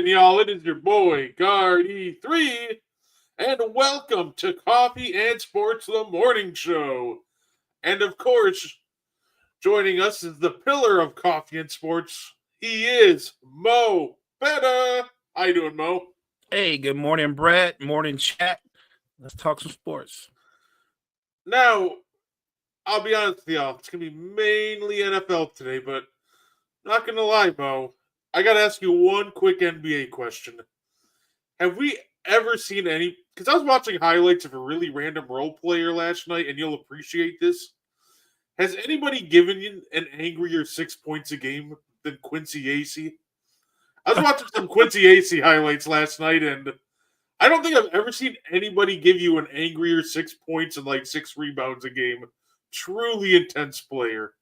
poppin', y'all? It is your boy, Gardi3, and welcome to Coffee and Sports, the morning show. And of course, joining us is the pillar of Coffee and Sports. He is Mo Better. How you doing, Mo? Hey, good morning, Brett. Morning, chat. Let's talk some sports. Now, I'll be honest with y'all, it's going to be mainly NFL today, but not going to lie, Mo. I got to ask you one quick NBA question. Have we ever seen any? Because I was watching highlights of a really random role player last night, and you'll appreciate this. Has anybody given you an angrier 6 points a game than Quincy Acey? I was watching some Quincy Acey highlights last night, and I don't think I've ever seen anybody give you an angrier 6 points and like 6 rebounds a game. Truly intense player.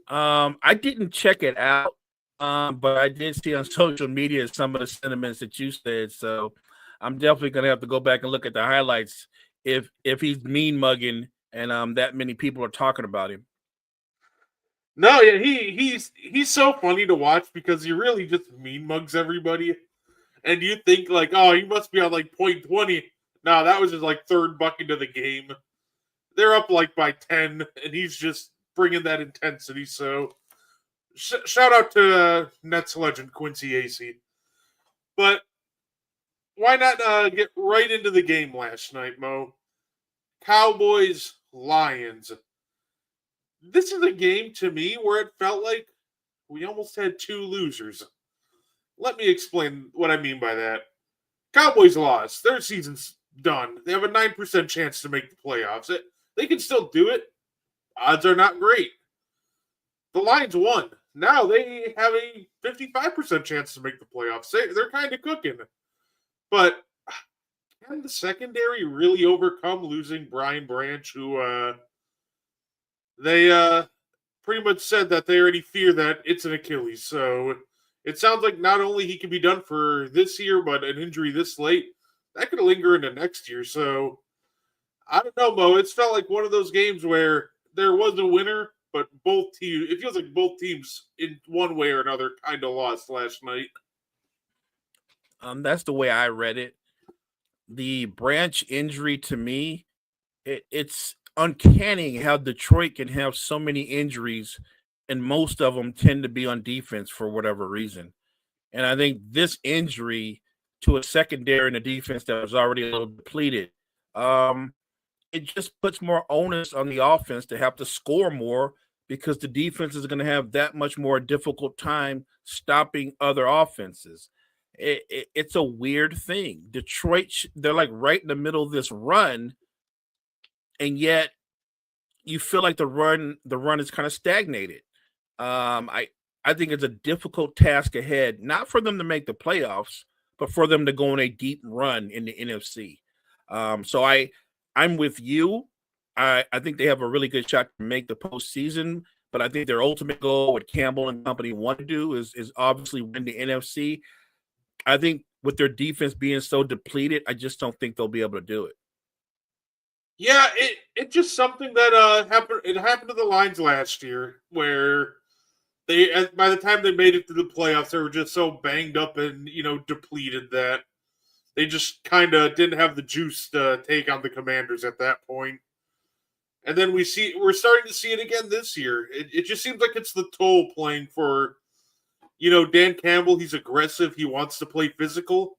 I didn't check it out, but I did see on social media some of the sentiments that you said. So I'm definitely gonna have to go back and look at the highlights if he's mean mugging and that many people are talking about him. No, yeah, he's so funny to watch because he really just mean mugs everybody. And you think like, oh, he must be on like point 20. No, that was his like third bucket of the game. They're up like by 10, and he's just bringing that intensity. So shout out to Nets legend Quincy Acey. But why not get right into the game last night, Mo? Cowboys Lions. This is a game to me where it felt like we almost had two losers. Let me explain what I mean by that. Cowboys lost. Their season's done. They have a 9% chance to make the playoffs. They can still do it. Odds are not great. The Lions won. Now they have a 55% chance to make the playoffs. They're kind of cooking. But can the secondary really overcome losing Brian Branch, who they pretty much said that they already fear that it's an Achilles. So it sounds like not only he can be done for this year, but an injury this late, that could linger into next year. So I don't know, Mo. It's felt like one of those games where there was a winner, but both teams, it feels like both teams in one way or another kind of lost last night. That's the way I read it. The Branch injury to me, it's uncanny how Detroit can have so many injuries, and most of them tend to be on defense for whatever reason. And I think this injury to a secondary and a defense that was already a little depleted, it just puts more onus on the offense to have to score more because the defense is going to have that much more difficult time stopping other offenses. It's a weird thing. Detroit, they're like right in the middle of this run, and yet you feel like the run is kind of stagnated. I think it's a difficult task ahead, not for them to make the playoffs, but for them to go on a deep run in the NFC. So I'm with you. I think they have a really good shot to make the postseason, but I think their ultimate goal, what Campbell and company want to do, is obviously win the NFC. I think with their defense being so depleted, I just don't think they'll be able to do it. Yeah, it's just something that happened. It happened to the Lions last year, where they by the time they made it to the playoffs, they were just so banged up and depleted that they just kind of didn't have the juice to take on the Commanders at that point. And then we're starting to see it again this year. It just seems like it's the toll playing for, Dan Campbell. He's aggressive. He wants to play physical.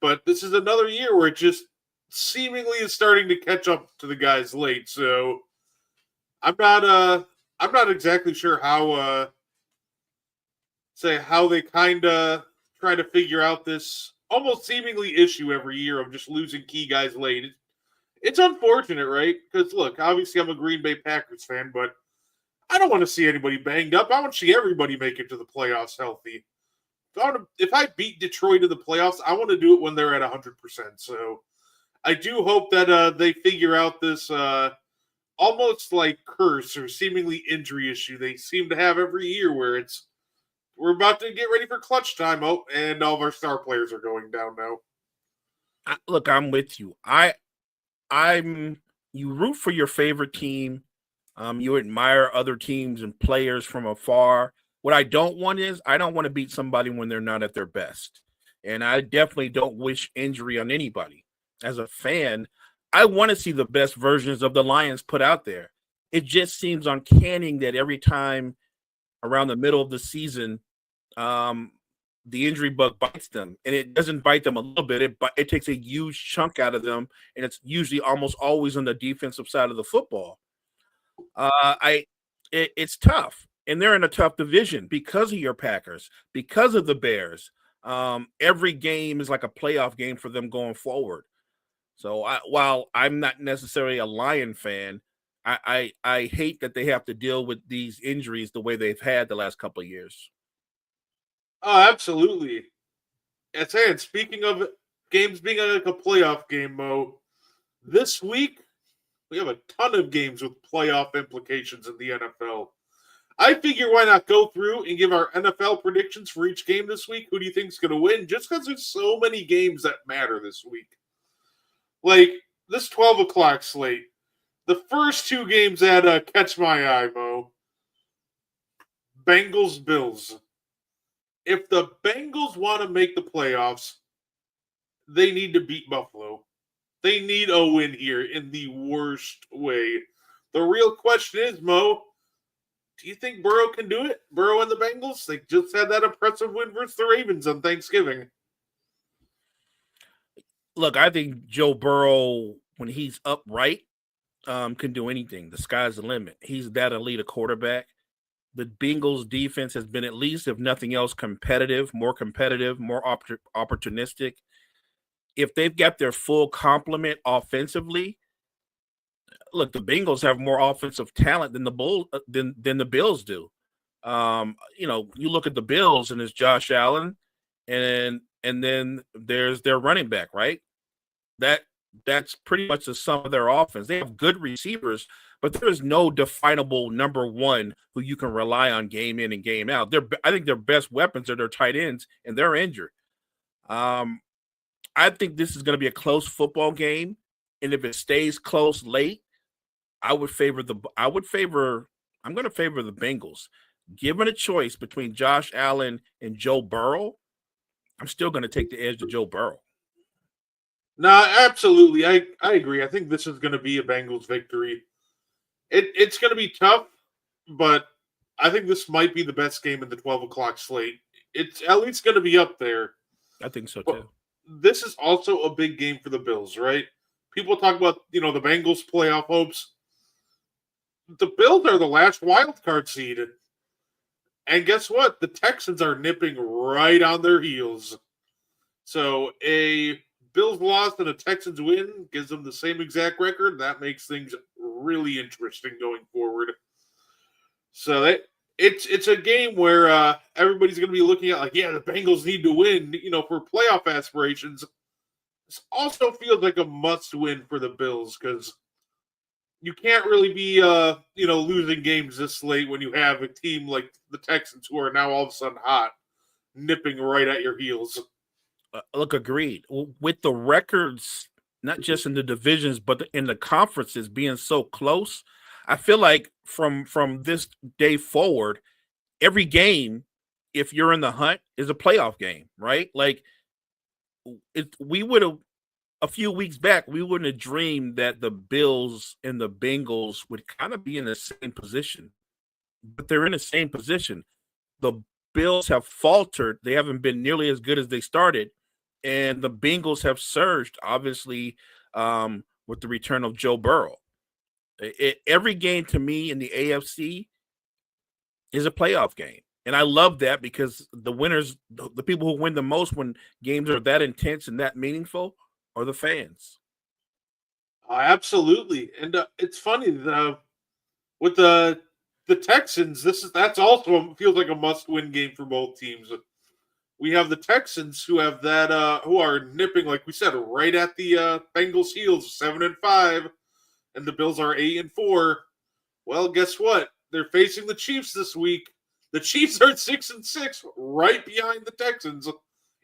But this is another year where it just seemingly is starting to catch up to the guys late. So I'm not exactly sure how they kind of try to figure out this almost seemingly issue every year of just losing key guys late. It's unfortunate, right? Because look, obviously I'm a Green Bay Packers fan, but I don't want to see anybody banged up. I want to see everybody make it to the playoffs healthy. If I beat Detroit to the playoffs, I want to do it when they're at 100%. So I do hope that they figure out this almost like curse or seemingly injury issue they seem to have every year, where we're about to get ready for clutch time, and all of our star players are going down now. Look, I'm with you. You root for your favorite team. You admire other teams and players from afar, What I don't want is I don't want to beat somebody when they're not at their best. And I definitely don't wish injury on anybody. As a fan, I want to see the best versions of the Lions put out there. It just seems uncanny that every time around the middle of the season, um, the injury bug bites them, and it doesn't bite them a little bit. It takes a huge chunk out of them, and it's usually almost always on the defensive side of the football. It's tough, and they're in a tough division because of your Packers, because of the Bears. Every game is like a playoff game for them going forward. So while I'm not necessarily a Lion fan, I hate that they have to deal with these injuries the way they've had the last couple of years. Oh, absolutely. And speaking of games being like a playoff game, Mo, this week we have a ton of games with playoff implications in the NFL. I figure why not go through and give our NFL predictions for each game this week? Who do you think's going to win? Just because there's so many games that matter this week. Like this 12 o'clock slate. The first two games that catch my eye, Mo. Bengals, Bills. If the Bengals want to make the playoffs, they need to beat Buffalo. They need a win here in the worst way. The real question is, Mo, do you think Burrow can do it? Burrow and the Bengals? They just had that impressive win versus the Ravens on Thanksgiving. Look, I think Joe Burrow, when he's upright, can do anything. The sky's the limit. He's that elite a quarterback. The Bengals defense has been, at least, if nothing else, competitive, more opportunistic. If they've got their full complement offensively, look, the Bengals have more offensive talent than the Bills do. You look at the Bills and it's Josh Allen, and then there's their running back, right? That's pretty much the sum of their offense. They have good receivers, but there is no definable number one who you can rely on game in and game out. I think their best weapons are their tight ends, and they're injured. I think this is going to be a close football game, and if it stays close late, I'm going to favor the Bengals. Given a choice between Josh Allen and Joe Burrow, I'm still going to take the edge to Joe Burrow. No, absolutely. I agree. I think this is going to be a Bengals victory. It's going to be tough, but I think this might be the best game in the 12 o'clock slate. It's at least going to be up there. I think so, But too. this is also a big game for the Bills, right? People talk about, the Bengals playoff hopes. The Bills are the last wild card seed. And guess what? The Texans are nipping right on their heels. So a Bills loss and a Texans win gives them the same exact record. That makes things really interesting going forward. So it's a game where everybody's going to be looking at the Bengals need to win, for playoff aspirations. This also feels like a must-win for the Bills because you can't really be losing games this late when you have a team like the Texans who are now all of a sudden hot, nipping right at your heels. Look, agreed. With the records, not just in the divisions, but in the conferences being so close, I feel like from this day forward, every game, if you're in the hunt, is a playoff game, right? Like, we would have, a few weeks back, we wouldn't have dreamed that the Bills and the Bengals would kind of be in the same position, but they're in the same position. The Bills have faltered. They haven't been nearly as good as they started. And the Bengals have surged, obviously, with the return of Joe Burrow. Every game to me in the AFC is a playoff game. And I love that because the winners, the people who win the most when games are that intense and that meaningful, are the fans. Absolutely. And it's funny that with the Texans, that's also feels like a must-win game for both teams. We have the Texans who have who are nipping, like we said, right at the Bengals' heels, 7-5, and the Bills are 8-4. Well, guess what? They're facing the Chiefs this week. The Chiefs are 6-6, right behind the Texans.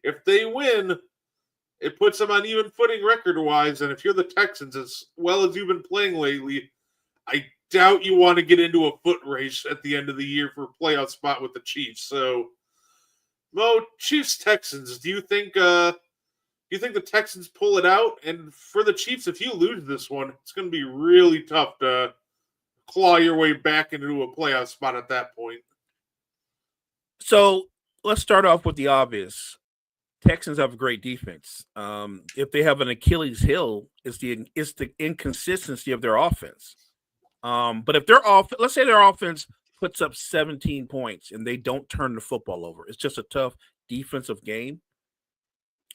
If they win, it puts them on even footing record-wise. And if you're the Texans, as well as you've been playing lately, I doubt you want to get into a foot race at the end of the year for a playoff spot with the Chiefs. So, Mo, Chiefs Texans. Do you think the Texans pull it out? And for the Chiefs, if you lose this one, it's going to be really tough to claw your way back into a playoff spot at that point. So let's start off with the obvious. Texans have a great defense. If they have an Achilles heel, it's the inconsistency of their offense. But if let's say their offense puts up 17 points and they don't turn the football over, it's just a tough defensive game.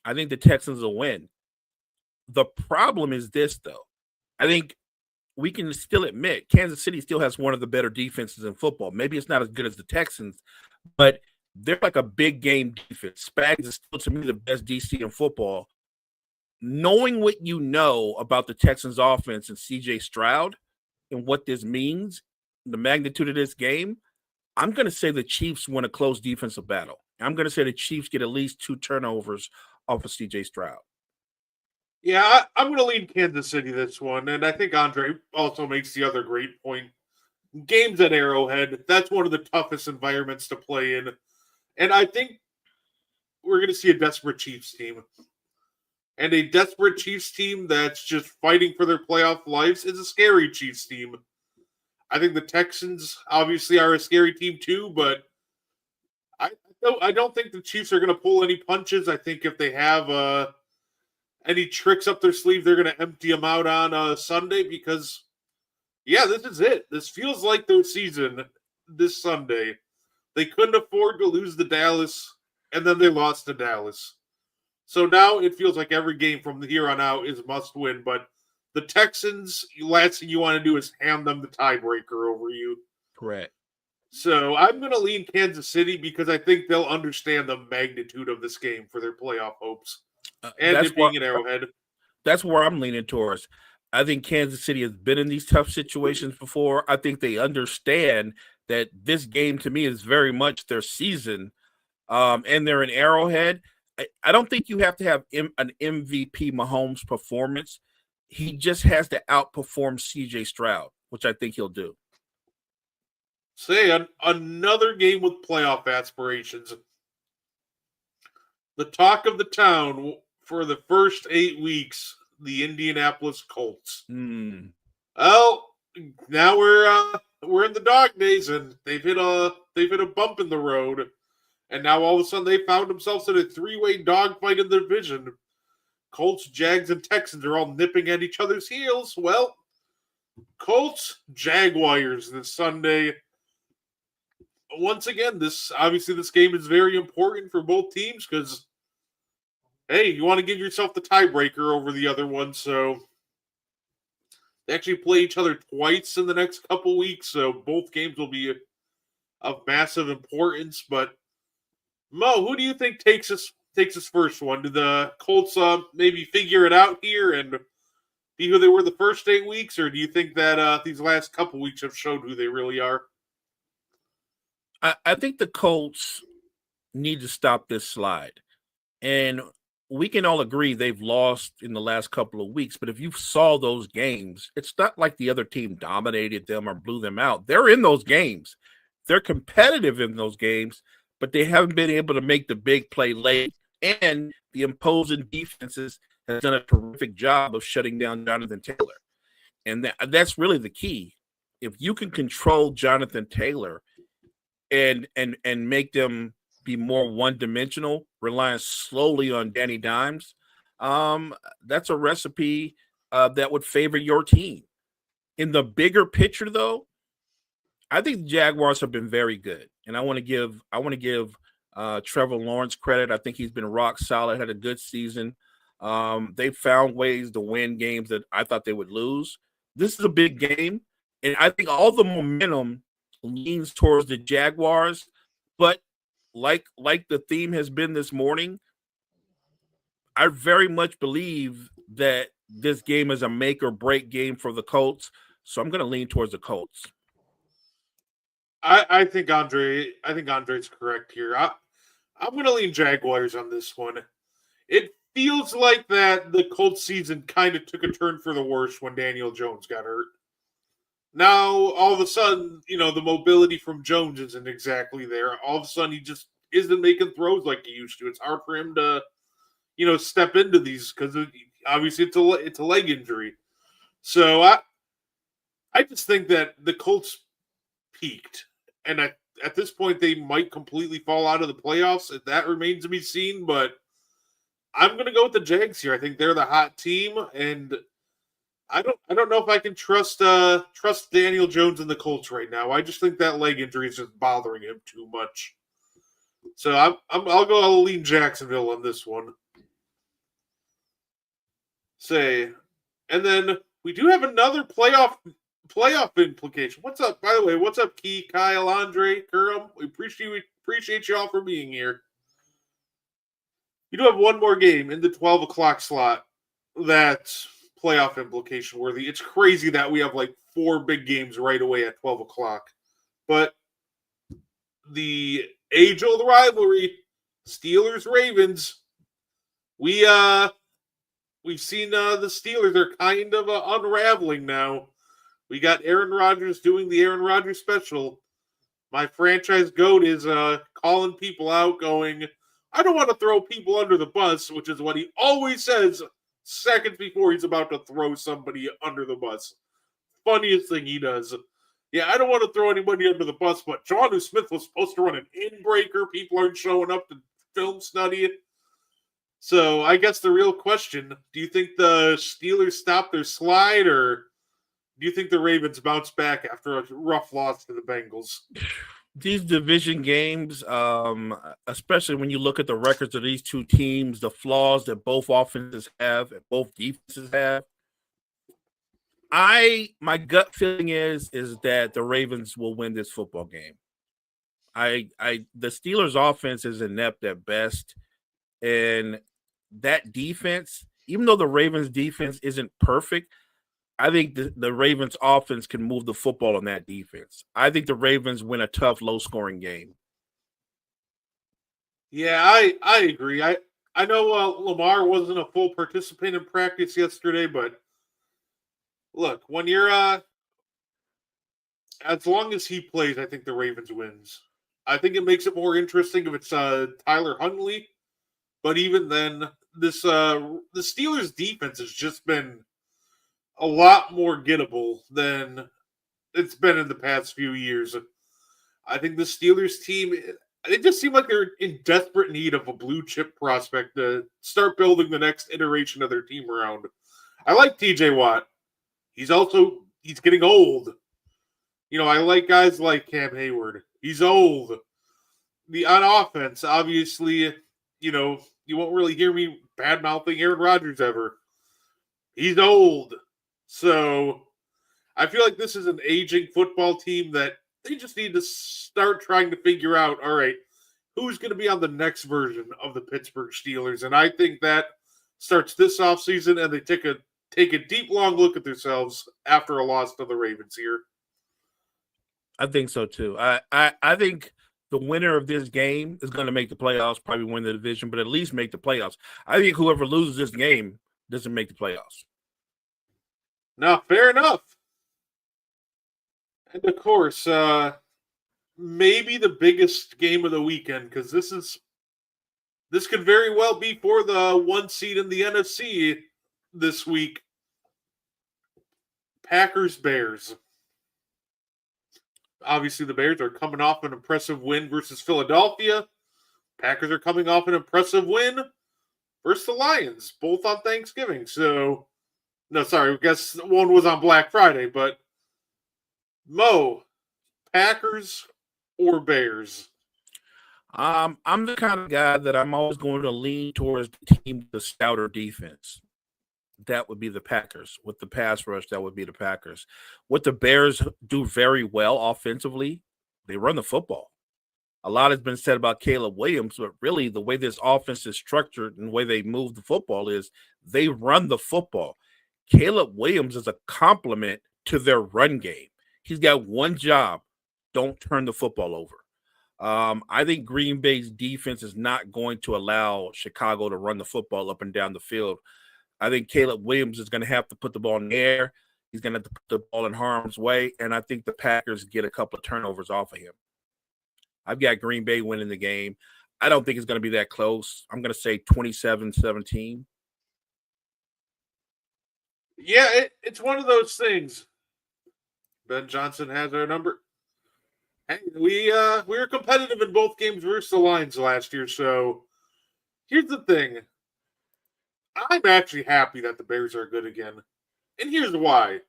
I think the Texans will win. The problem is this, though. I think we can still admit Kansas City still has one of the better defenses in football. Maybe it's not as good as the Texans, but they're like a big game defense. Spags is still, to me, the best DC in football. Knowing what you know about the Texans offense and CJ Stroud and what this means, the magnitude of this game, I'm going to say the Chiefs win a close defensive battle. I'm going to say the Chiefs get at least 2 turnovers off of CJ Stroud. Yeah, I'm going to lean Kansas City this one, and I think Andre also makes the other great point. Games at Arrowhead, that's one of the toughest environments to play in. And I think we're going to see a desperate Chiefs team. And a desperate Chiefs team that's just fighting for their playoff lives is a scary Chiefs team. I think the Texans obviously are a scary team too, but I don't think the Chiefs are going to pull any punches. I think if they have any tricks up their sleeve, they're going to empty them out on Sunday because, yeah, this is it. This feels like their season this Sunday. They couldn't afford to lose to Dallas, and then they lost to Dallas. So now it feels like every game from here on out is must win. But the Texans, last thing you want to do is hand them the tiebreaker over you. Correct. So I'm going to lean Kansas City because I think they'll understand the magnitude of this game for their playoff hopes. And it being an Arrowhead. That's where I'm leaning towards. I think Kansas City has been in these tough situations before. I think they understand that this game, to me, is very much their season. And they're an Arrowhead. I don't think you have to have an MVP Mahomes performance. He just has to outperform CJ Stroud, which I think he'll do. Say another game with playoff aspirations. The talk of the town for the first 8 weeks, the Indianapolis Colts. Well, now we're in the dog days, and they've hit a bump in the road, and now all of a sudden they found themselves in a 3-way dogfight in the division. Colts, Jags, and Texans are all nipping at each other's heels. Well, Colts, Jaguars this Sunday. Once again, this game is very important for both teams because, hey, you want to give yourself the tiebreaker over the other one. So they actually play each other twice in the next couple weeks. So both games will be of massive importance. But Mo, who do you think takes this first one? Do the Colts maybe figure it out here and be who they were the first 8 weeks, or do you think that these last couple weeks have showed who they really are? I think the Colts need to stop this slide. And we can all agree they've lost in the last couple of weeks. But if you saw those games, it's not like the other team dominated them or blew them out. They're in those games. They're competitive in those games, but they haven't been able to make the big play late. And the imposing defenses has done a terrific job of shutting down Jonathan Taylor. And that's really the key. If you can control Jonathan Taylor and make them be more one-dimensional, relying slowly on Danny Dimes, that's a recipe that would favor your team. In the bigger picture, though, I think the Jaguars have been very good, and I want to give Trevor Lawrence credit. I think he's been rock solid, had a good season. They found ways to win games that I thought they would lose. This is a big game, and I think all the momentum leans towards the Jaguars, but like the theme has been this morning, I very much believe that this game is a make or break game for the Colts. So I'm going to lean towards the Colts. I think Andre's correct here. I'm going to lean Jaguars on this one. It feels like that the Colts season kind of took a turn for the worse when Daniel Jones got hurt. now all of a sudden, the mobility from Jones isn't exactly there. All of a sudden, he just isn't making throws like he used to. It's hard for him to, step into these because obviously it's a leg injury. So I just think that the Colts peaked, and at this point they might completely fall out of the playoffs. That remains to be seen, but I'm going to go with the Jags here. I think they're the hot team, and I don't know if I can trust Daniel Jones and the Colts right now. I just think that leg injury is just bothering him too much. So I'll lean Jacksonville on this one. And then we do have another playoff implication. What's up, by the way? What's up, Key, Kyle, Andre, Kurum? We appreciate you all for being here. You do have one more game in the 12 o'clock slot that's playoff implication worthy. It's crazy that we have like 4 big games right away at 12 o'clock. But the age-old rivalry, Steelers-Ravens, we've seen the Steelers are kind of unraveling now. We got Aaron Rodgers doing the Aaron Rodgers special. My franchise goat is calling people out, going, I don't want to throw people under the bus, which is what he always says seconds before he's about to throw somebody under the bus. Funniest thing he does. Yeah, I don't want to throw anybody under the bus, but Jonnu Smith was supposed to run an in-breaker. People aren't showing up to film study it. So I guess the real question, do you think the Steelers stop their slide, or do you think the Ravens bounce back after a rough loss to the Bengals? These division games, especially when you look at the records of these two teams, the flaws that both offenses have and both defenses have, my gut feeling is that the Ravens will win this football game. The Steelers' offense is inept at best, and that defense, even though the Ravens' defense isn't perfect, I think the Ravens' offense can move the football on that defense. I think the Ravens win a tough, low-scoring game. Yeah, I agree. I know Lamar wasn't a full participant in practice yesterday, but look, when you're as long as he plays, I think the Ravens wins. I think it makes it more interesting if it's Tyler Huntley, but even then, the Steelers' defense has just been a lot more gettable than it's been in the past few years. I think the Steelers team, it just seemed like they're in desperate need of a blue chip prospect to start building the next iteration of their team around. I like TJ Watt. He's getting old. I like guys like Cam Hayward. He's old. On offense, obviously, you won't really hear me bad mouthing Aaron Rodgers ever. He's old. So I feel like this is an aging football team that they just need to start trying to figure out, all right, who's going to be on the next version of the Pittsburgh Steelers. And I think that starts this offseason, and they take a deep, long look at themselves after a loss to the Ravens here. I think so, too. I think the winner of this game is going to make the playoffs, probably win the division, but at least make the playoffs. I think whoever loses this game doesn't make the playoffs. Now, fair enough. And of course, maybe the biggest game of the weekend, because this could very well be for the 1 seed in the NFC this week. Packers-Bears. Obviously, the Bears are coming off an impressive win versus Philadelphia. Packers are coming off an impressive win versus the Lions, both on Thanksgiving. So, no, sorry, I guess one was on Black Friday, but Mo, Packers or Bears? I'm the kind of guy that I'm always going to lean towards the team with the stouter defense. That would be the Packers. With the pass rush, that would be the Packers. What the Bears do very well offensively, they run the football. A lot has been said about Caleb Williams, but really the way this offense is structured and the way they move the football is they run the football. Caleb Williams is a complement to their run game. He's got one job: don't turn the football over. I think Green Bay's defense is not going to allow Chicago to run the football up and down the field. I think Caleb Williams is going to have to put the ball in the air. he's going to put the ball in harm's way, and I think the Packers get a couple of turnovers off of him. I've got Green Bay winning the game. I don't think it's going to be that close. I'm going to say 27-17. Yeah, it's one of those things. Ben Johnson has our number. Hey, we were competitive in both games versus the Lions last year, so here's the thing. I'm actually happy that the Bears are good again. And here's why.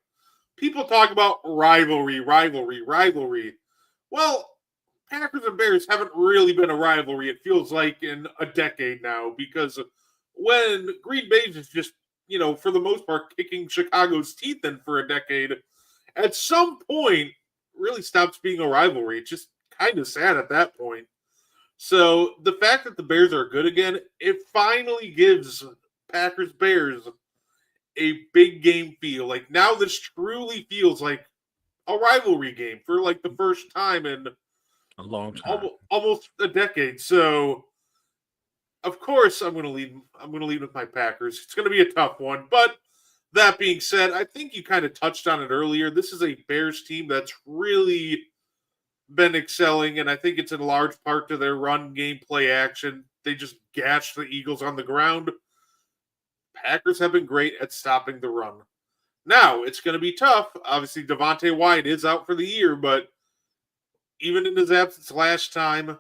People talk about rivalry. Well, Packers and Bears haven't really been a rivalry, it feels like, in a decade now, because when Green Bay is just, for the most part, kicking Chicago's teeth in for a decade, at some point, really stops being a rivalry. It's just kind of sad at that point. So the fact that the Bears are good again, it finally gives Packers Bears a big game feel. Like now this truly feels like a rivalry game for like the first time in a long time, almost a decade. So of course I'm gonna lead with my Packers. It's gonna be a tough one, but that being said, I think you kind of touched on it earlier. This is a Bears team that's really been excelling, and I think it's in large part to their run game, play action. They just gashed the Eagles on the ground. Packers have been great at stopping the run. Now, it's going to be tough. Obviously, Devontae Wyatt is out for the year, but even in his absence last time,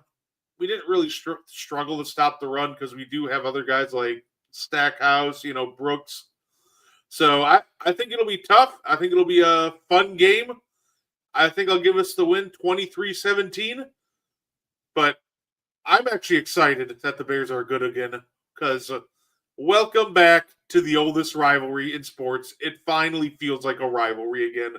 we didn't really struggle to stop the run because we do have other guys like Stackhouse, Brooks. So I think it'll be tough. I think it'll be a fun game. I think I'll give us the win 23-17. But I'm actually excited that the Bears are good again because welcome back to the oldest rivalry in sports. It finally feels like a rivalry again.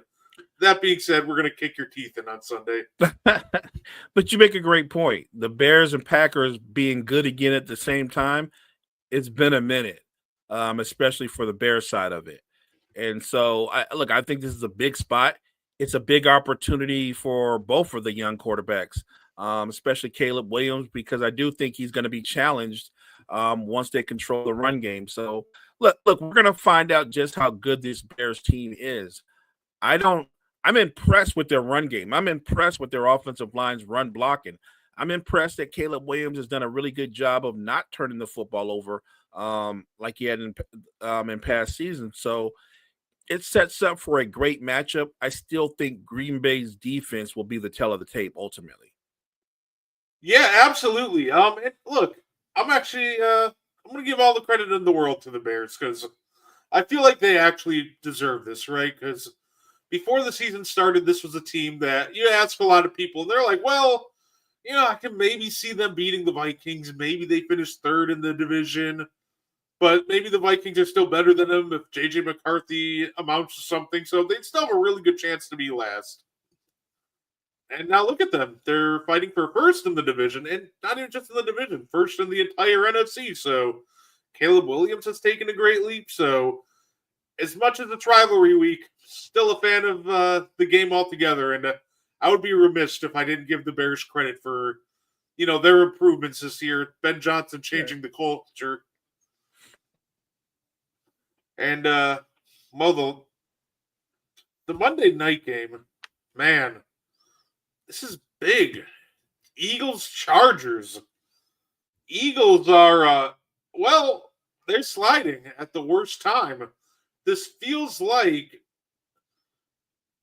That being said, we're going to kick your teeth in on Sunday. But you make a great point. The Bears and Packers being good again at the same time, it's been a minute, especially for the Bears side of it. And so, I think this is a big spot. It's a big opportunity for both of the young quarterbacks, especially Caleb Williams, because I do think he's going to be challenged once they control the run game. So, look, we're going to find out just how good this Bears team is. I'm impressed with their run game. I'm impressed with their offensive line's run blocking. I'm impressed that Caleb Williams has done a really good job of not turning the football over like he had in past seasons. So it sets up for a great matchup. I still think Green Bay's defense will be the tell of the tape ultimately. Yeah, absolutely. And look, I'm actually I'm going to give all the credit in the world to the Bears because I feel like they actually deserve this, right? Because before the season started, this was a team that you ask a lot of people, and they're like, well, I can maybe see them beating the Vikings. Maybe they finish third in the division, but maybe the Vikings are still better than them if J.J. McCarthy amounts to something. So they'd still have a really good chance to be last. And now look at them. They're fighting for first in the division, and not even just in the division, first in the entire NFC. So Caleb Williams has taken a great leap. So as much as it's rivalry week, still a fan of the game altogether. And I would be remiss if I didn't give the Bears credit for, their improvements this year. Ben Johnson changing the culture. And, Mo, the Monday night game, man, this is big. Eagles-Chargers. Eagles are, they're sliding at the worst time. This feels like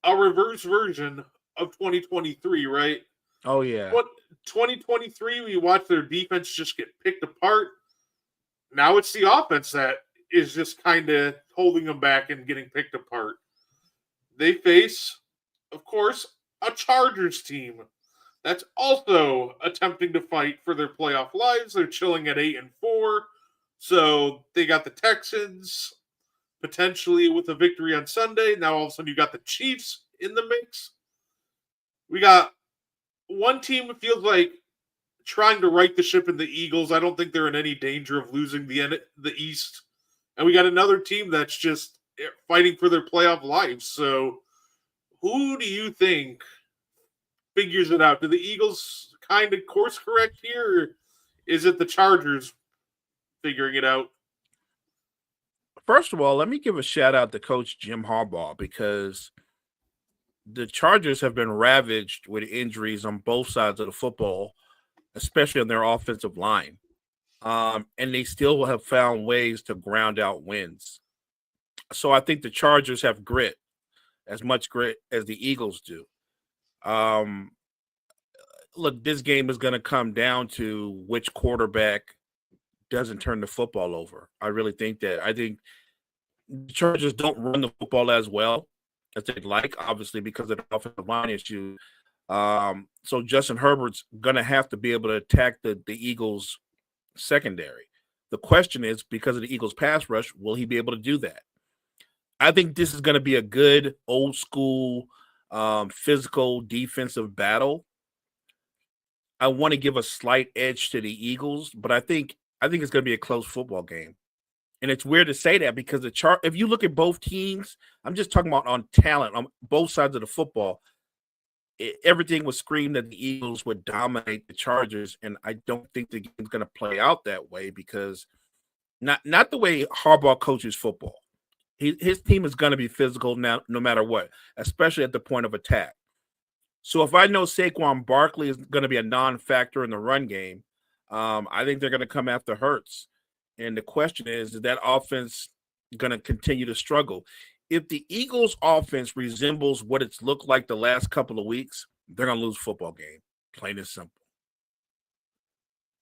a reverse version of 2023, right? Oh, yeah. 2023, we watched their defense just get picked apart. Now it's the offense that is just kind of holding them back and getting picked apart. They face, of course, a Chargers team that's also attempting to fight for their playoff lives. They're chilling at 8-4. So they got the Texans potentially with a victory on Sunday. Now all of a sudden you got the Chiefs in the mix. We got one team that feels like trying to right the ship in the Eagles. I don't think they're in any danger of losing the East. And we got another team that's just fighting for their playoff lives. So who do you think figures it out? Do the Eagles kind of course correct here? Or is it the Chargers figuring it out? First of all, let me give a shout out to Coach Jim Harbaugh because the Chargers have been ravaged with injuries on both sides of the football, especially on their offensive line. And they still have found ways to ground out wins. So I think the Chargers have grit, as much grit as the Eagles do. Um, Look, this game is going to come down to which quarterback doesn't turn the football over. I really think that. I think the Chargers don't run the football as well as they'd like, obviously, because of the offensive line issue. So Justin Herbert's going to have to be able to attack the Eagles' secondary. The question is, because of the Eagles' pass rush, will he be able to do that? I think this is going to be a good old school physical defensive battle. I want to give a slight edge to the Eagles, but I think it's going to be a close football game. And it's weird to say that because if you look at both teams, I'm just talking about on talent on both sides of the football. Everything was screamed that the Eagles would dominate the Chargers, and I don't think the game's going to play out that way because not the way Harbaugh coaches football. His team is going to be physical now, no matter what, especially at the point of attack. So if I know Saquon Barkley is going to be a non-factor in the run game, I think they're going to come after Hurts. And the question is that offense going to continue to struggle? If the Eagles' offense resembles what it's looked like the last couple of weeks, they're going to lose football game. Plain and simple.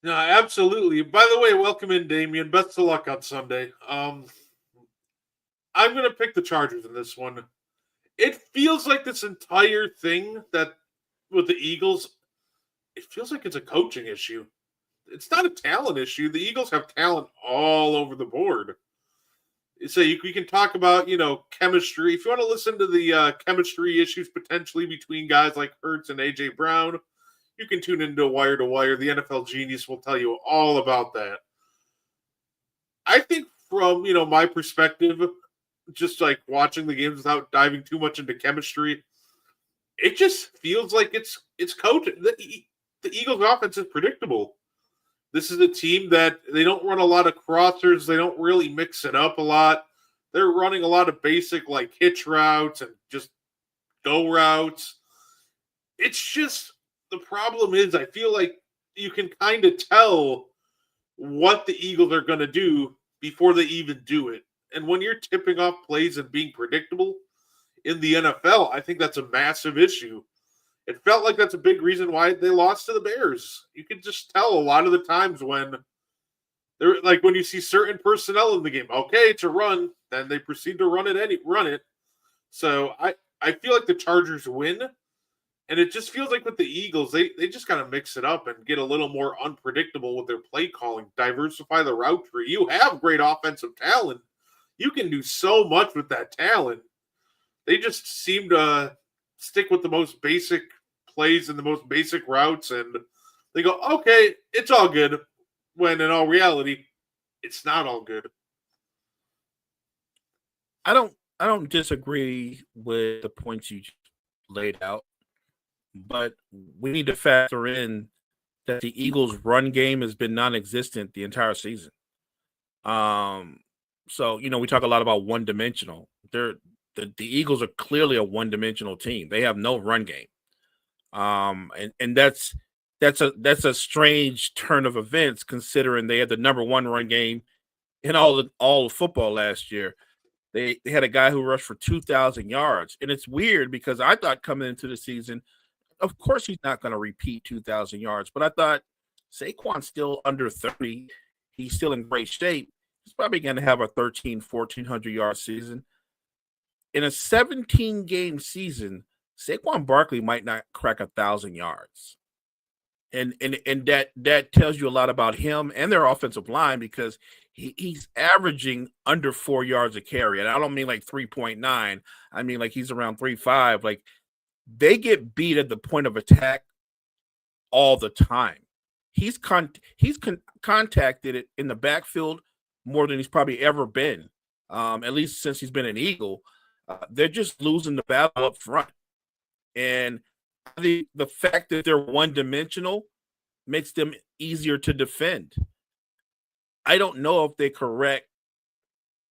No, absolutely. By the way, welcome in, Damian. Best of luck on Sunday. I'm going to pick the Chargers in this one. It feels like this entire thing that with the Eagles, it feels like it's a coaching issue. It's not a talent issue. The Eagles have talent all over the board. So we can talk about, chemistry. If you want to listen to the chemistry issues potentially between guys like Hurts and A.J. Brown, you can tune into Wire to Wire. The NFL Genius will tell you all about that. I think from, my perspective, just like watching the games without diving too much into chemistry, it just feels like it's coaching. The Eagles' offense is predictable. This is a team that they don't run a lot of crossers. They don't really mix it up a lot. They're running a lot of basic like hitch routes and just go routes. It's just the problem is I feel like you can kind of tell what the Eagles are going to do before they even do it. And when you're tipping off plays and being predictable in the NFL, I think that's a massive issue. It felt like that's a big reason why they lost to the Bears. You could just tell a lot of the times when they're like when you see certain personnel in the game, okay, it's a run, then they proceed to run it. So I feel like the Chargers win, and it just feels like with the Eagles, they just gotta mix it up and get a little more unpredictable with their play calling, diversify the route tree. You have great offensive talent. You can do so much with that talent. They just seem to stick with the most basic plays and the most basic routes, and they go, okay, it's all good, when in all reality, it's not all good. I don't disagree with the points you laid out, but we need to factor in that the Eagles' run game has been non-existent the entire season. So we talk a lot about one-dimensional. The Eagles are clearly a one-dimensional team. They have no run game. And that's a strange turn of events considering they had the number one run game in all of football last year. They had a guy who rushed for 2,000 yards. And it's weird because I thought coming into the season, of course he's not going to repeat 2,000 yards, but I thought Saquon's still under 30. He's still in great shape. He's probably going to have a 1,400 yard season. In a 17-game season, Saquon Barkley might not crack 1,000 yards. And that tells you a lot about him and their offensive line because he's averaging under 4 yards a carry. And I don't mean like 3.9. I mean like he's around 3.5. Like they get beat at the point of attack all the time. He's contacted it in the backfield more than he's probably ever been, at least since he's been an Eagle. They're just losing the battle up front. And the fact that they're one-dimensional makes them easier to defend. I don't know if they correct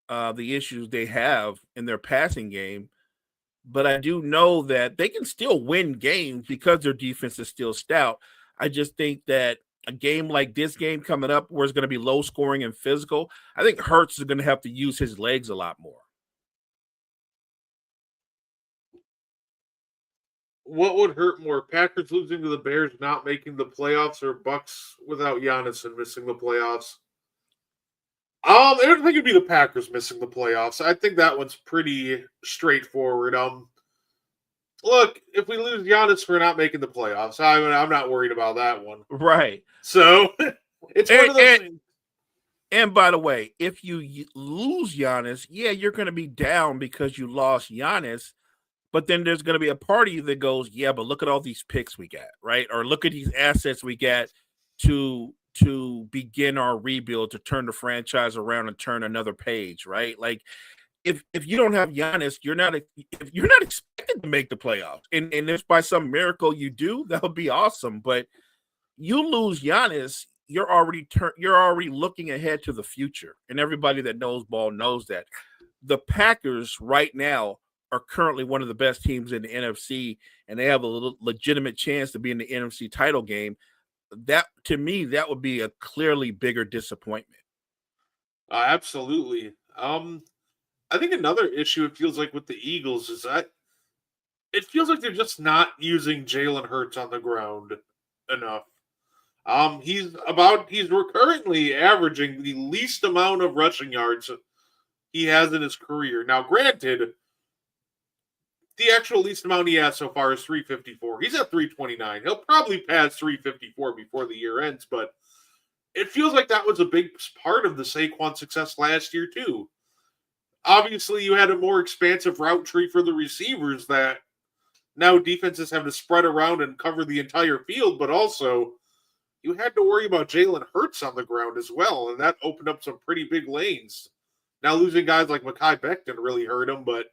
the issues they have in their passing game. But I do know that they can still win games because their defense is still stout. I just think that a game like this game coming up, where it's going to be low scoring and physical, I think Hurts is going to have to use his legs a lot more. What would hurt more, Packers losing to the Bears, not making the playoffs, or Bucks without Giannis and missing the playoffs? I don't think it'd be the Packers missing the playoffs. I think that one's pretty straightforward. Look, if we lose Giannis for not making the playoffs, I'm not worried about that one. Right. So it's one of those things. And by the way, if you lose Giannis, yeah, you're going to be down because you lost Giannis. But then there's going to be a part of you that goes, yeah, but look at all these picks we got, right? Or look at these assets we got to begin our rebuild, to turn the franchise around and turn another page, right? Like if you don't have Giannis, you're not expected to make the playoffs. And if by some miracle you do, that would be awesome. But you lose Giannis, you're already looking ahead to the future. And everybody that knows ball knows that. The Packers right now are currently one of the best teams in the NFC, and they have a legitimate chance to be in the NFC title game. That, to me, that would be a clearly bigger disappointment. Absolutely. I think another issue it feels like with the Eagles is that it feels like they're just not using Jalen Hurts on the ground enough. He's currently averaging the least amount of rushing yards he has in his career. Now, granted, the actual least amount he has so far is 354. He's at 329. He'll probably pass 354 before the year ends, but it feels like that was a big part of the Saquon success last year, too. Obviously, you had a more expansive route tree for the receivers that now defenses have to spread around and cover the entire field, but also you had to worry about Jalen Hurts on the ground as well, and that opened up some pretty big lanes. Now, losing guys like Mekhi Becton really hurt him, but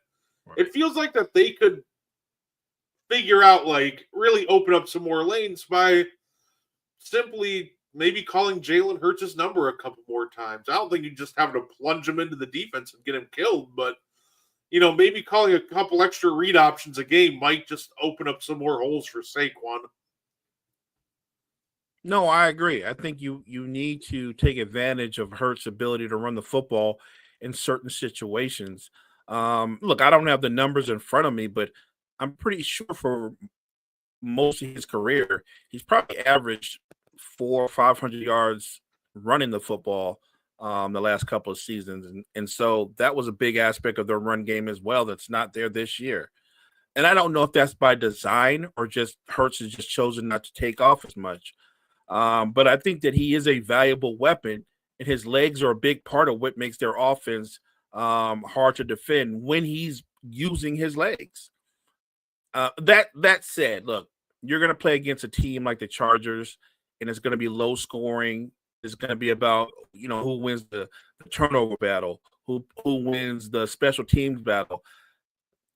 it feels like that they could figure out, like, really open up some more lanes by simply maybe calling Jalen Hurts' number a couple more times. I don't think you just have to plunge him into the defense and get him killed, but, maybe calling a couple extra read options a game might just open up some more holes for Saquon. No, I agree. I think you need to take advantage of Hurts' ability to run the football in certain situations. Look, I don't have the numbers in front of me, but I'm pretty sure for most of his career, he's probably averaged 400 or 500 yards running the football the last couple of seasons. And so that was a big aspect of their run game as well that's not there this year. And I don't know if that's by design or just Hurts has just chosen not to take off as much. But I think that he is a valuable weapon, and his legs are a big part of what makes their offense hard to defend when he's using his legs. That said, look, you're going to play against a team like the Chargers, and it's going to be low scoring. It's going to be about who wins the turnover battle, who wins the special teams battle.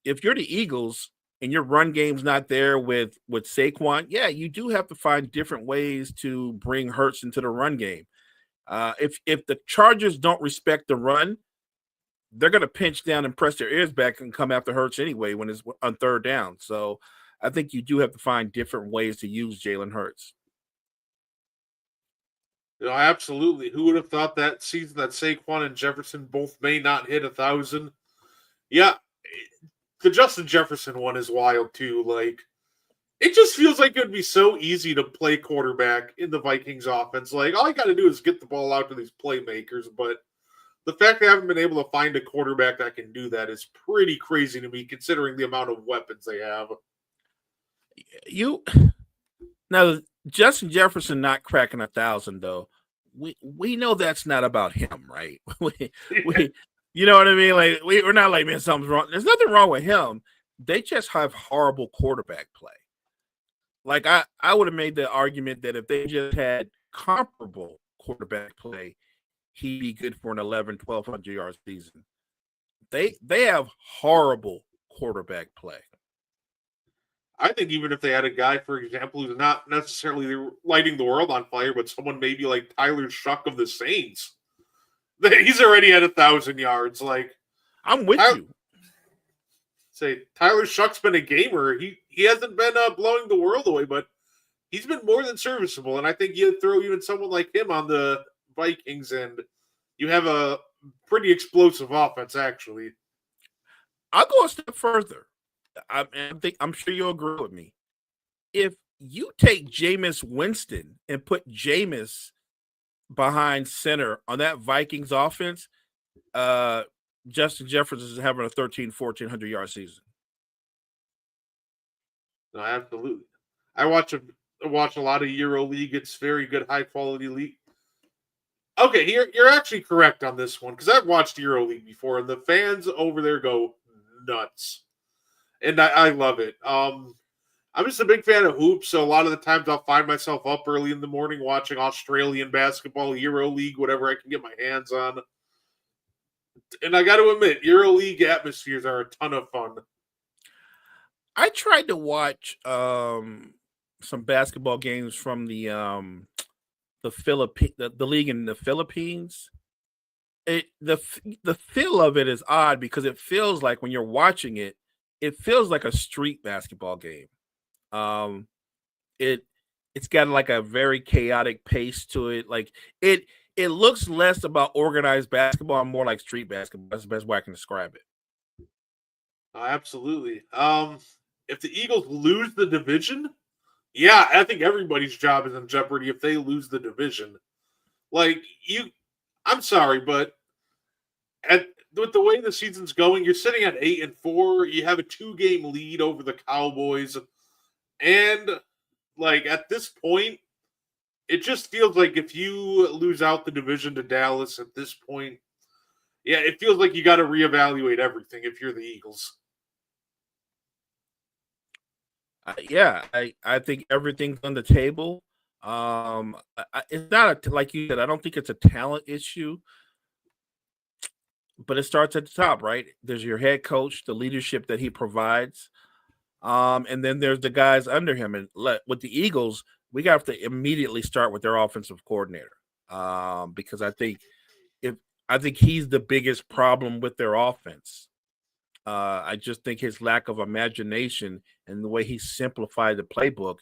If you're the Eagles and your run game's not there with Saquon, yeah, you do have to find different ways to bring Hurts into the run game. If the Chargers don't respect the run, they're going to pinch down and press their ears back and come after Hurts anyway when it's on third down. So I think you do have to find different ways to use Jalen Hurts. Absolutely. Who would have thought that season that Saquon and Jefferson both may not hit 1,000? Yeah, the Justin Jefferson one is wild too. Like, it just feels like it would be so easy to play quarterback in the Vikings offense. Like, all you got to do is get the ball out to these playmakers, but the fact they haven't been able to find a quarterback that can do that is pretty crazy to me, considering the amount of weapons they have. Now, Justin Jefferson not cracking 1,000 though. We know that's not about him, right? we you know what I mean? Like we're not like, man, something's wrong. There's nothing wrong with him. They just have horrible quarterback play. Like I would have made the argument that if they just had comparable quarterback play, he'd be good for an 1,100-1,200 yard season. They have horrible quarterback play. I think even if they had a guy, for example, who's not necessarily lighting the world on fire, but someone maybe like Tyler Shuck of the Saints, He's already at 1,000 yards. Like, I'm with you. Tyler Shuck's been a gamer. He hasn't been blowing the world away, but he's been more than serviceable. And I think you throw even someone like him on the Vikings, and you have a pretty explosive offense, actually. I'll go a step further. I'm sure you'll agree with me. If you take Jameis Winston and put Jameis behind center on that Vikings offense, Justin Jefferson is having a 1,400 yard season. No, absolutely. I watch a lot of Euro League. It's very good, high quality league. Okay, you're actually correct on this one because I've watched Euro League before, and the fans over there go nuts, and I love it. I'm just a big fan of hoops, so a lot of the times I'll find myself up early in the morning watching Australian basketball, Euro League, whatever I can get my hands on. And I got to admit, Euro League atmospheres are a ton of fun. I tried to watch some basketball games from the league in the Philippines. The feel of it is odd because it feels like when you're watching it, it feels like a street basketball game. It's got like a very chaotic pace to it. Like it looks less about organized basketball and more like street basketball. That's the best way I can describe it. Absolutely. If the Eagles lose the division, yeah, I think everybody's job is in jeopardy if they lose the division. Like I'm sorry, but with the way the season's going, you're sitting at 8-4. You have a 2-game lead over the Cowboys, and like at this point, it just feels like if you lose out the division to Dallas at this point, yeah, it feels like you got to reevaluate everything if you're the Eagles. I think everything's on the table. It's not like you said. I don't think it's a talent issue, but it starts at the top, right? There's your head coach, the leadership that he provides, and then there's the guys under him. And with the Eagles, we have to immediately start with their offensive coordinator, because I think he's the biggest problem with their offense. I just think his lack of imagination and the way he simplified the playbook,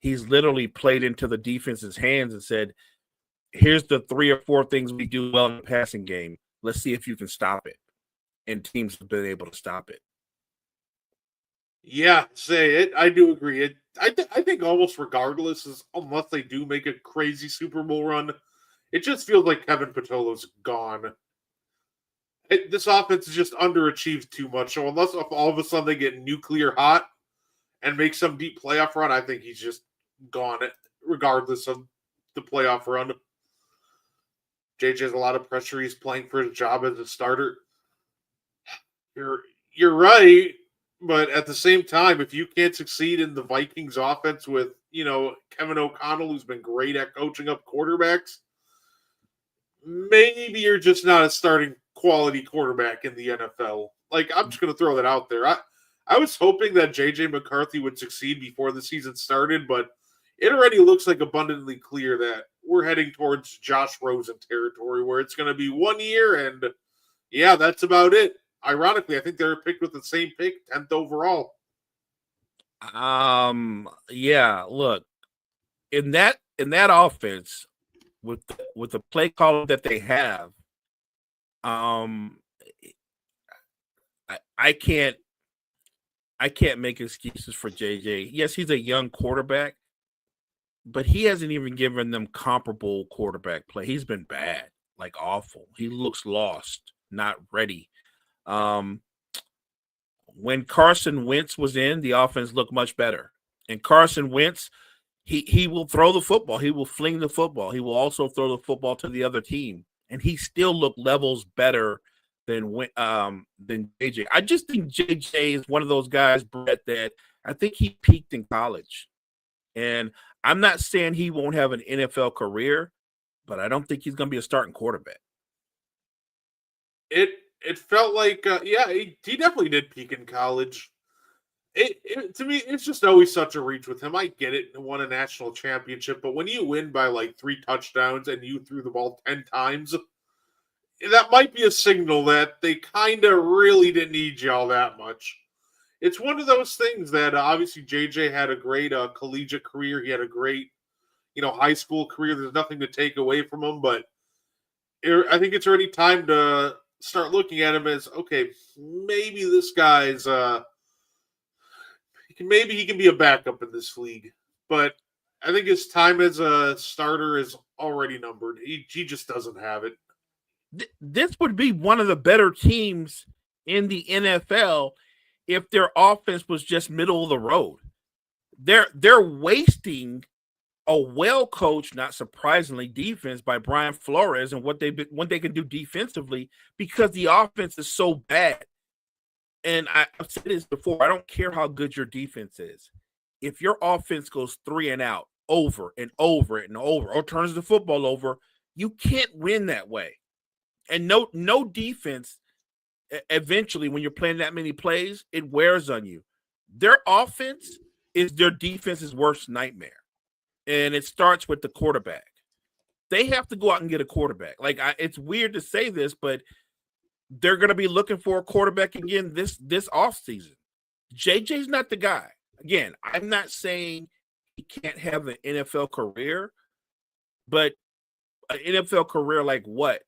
he's literally played into the defense's hands and said, here's the 3 or 4 things we do well in the passing game. Let's see if you can stop it. And teams have been able to stop it. Yeah, say it. I do agree. I think almost regardless, unless they do make a crazy Super Bowl run, it just feels like Kevin Patolo's gone. This offense is just underachieved too much. So unless all of a sudden they get nuclear hot and make some deep playoff run, I think he's just gone, regardless of the playoff run. JJ has a lot of pressure. He's playing for his job as a starter. You're right, but at the same time, if you can't succeed in the Vikings offense with, Kevin O'Connell, who's been great at coaching up quarterbacks, maybe you're just not a starting quality quarterback in the NFL. Like, I'm just going to throw that out there. I was hoping that JJ McCarthy would succeed before the season started, but it already looks like abundantly clear that we're heading towards Josh Rosen territory where it's going to be 1 year and yeah, that's about it. Ironically, I think they were picked with the same pick, 10th overall. Yeah, look, in that offense with the play caller that they have, I can't make excuses for JJ. Yes, he's a young quarterback, but he hasn't even given them comparable quarterback play. He's been bad, like awful. He looks lost, not ready. When Carson Wentz was in, the offense looked much better. And Carson Wentz, he will throw the football. He will fling the football. He will also throw the football to the other team. And he still looked levels better than JJ. I just think JJ is one of those guys, Brett, that I think he peaked in college. And I'm not saying he won't have an NFL career, but I don't think he's going to be a starting quarterback. It felt like, he definitely did peak in college. To me, it's just always such a reach with him. I get it, won a national championship, but when you win by like 3 touchdowns and you threw the ball 10 times, that might be a signal that they kind of really didn't need y'all that much. It's one of those things that obviously JJ had a great collegiate career. He had a great, high school career. There's nothing to take away from him, but I think it's already time to start looking at him as okay. Maybe this guy's maybe he can be a backup in this league, but I think his time as a starter is already numbered. He just doesn't have it. This would be one of the better teams in the NFL if their offense was just middle of the road. They're wasting a well-coached, not surprisingly, defense by Brian Flores and what they can do defensively because the offense is so bad. And I've said this before, I don't care how good your defense is. If your offense goes 3 and out over and over and over, or turns the football over, you can't win that way. And no defense, eventually, when you're playing that many plays, it wears on you. Their offense is their defense's worst nightmare. And it starts with the quarterback. They have to go out and get a quarterback. It's weird to say this, but they're going to be looking for a quarterback again this offseason. JJ's not the guy. Again, I'm not saying he can't have an NFL career, but an NFL career like what?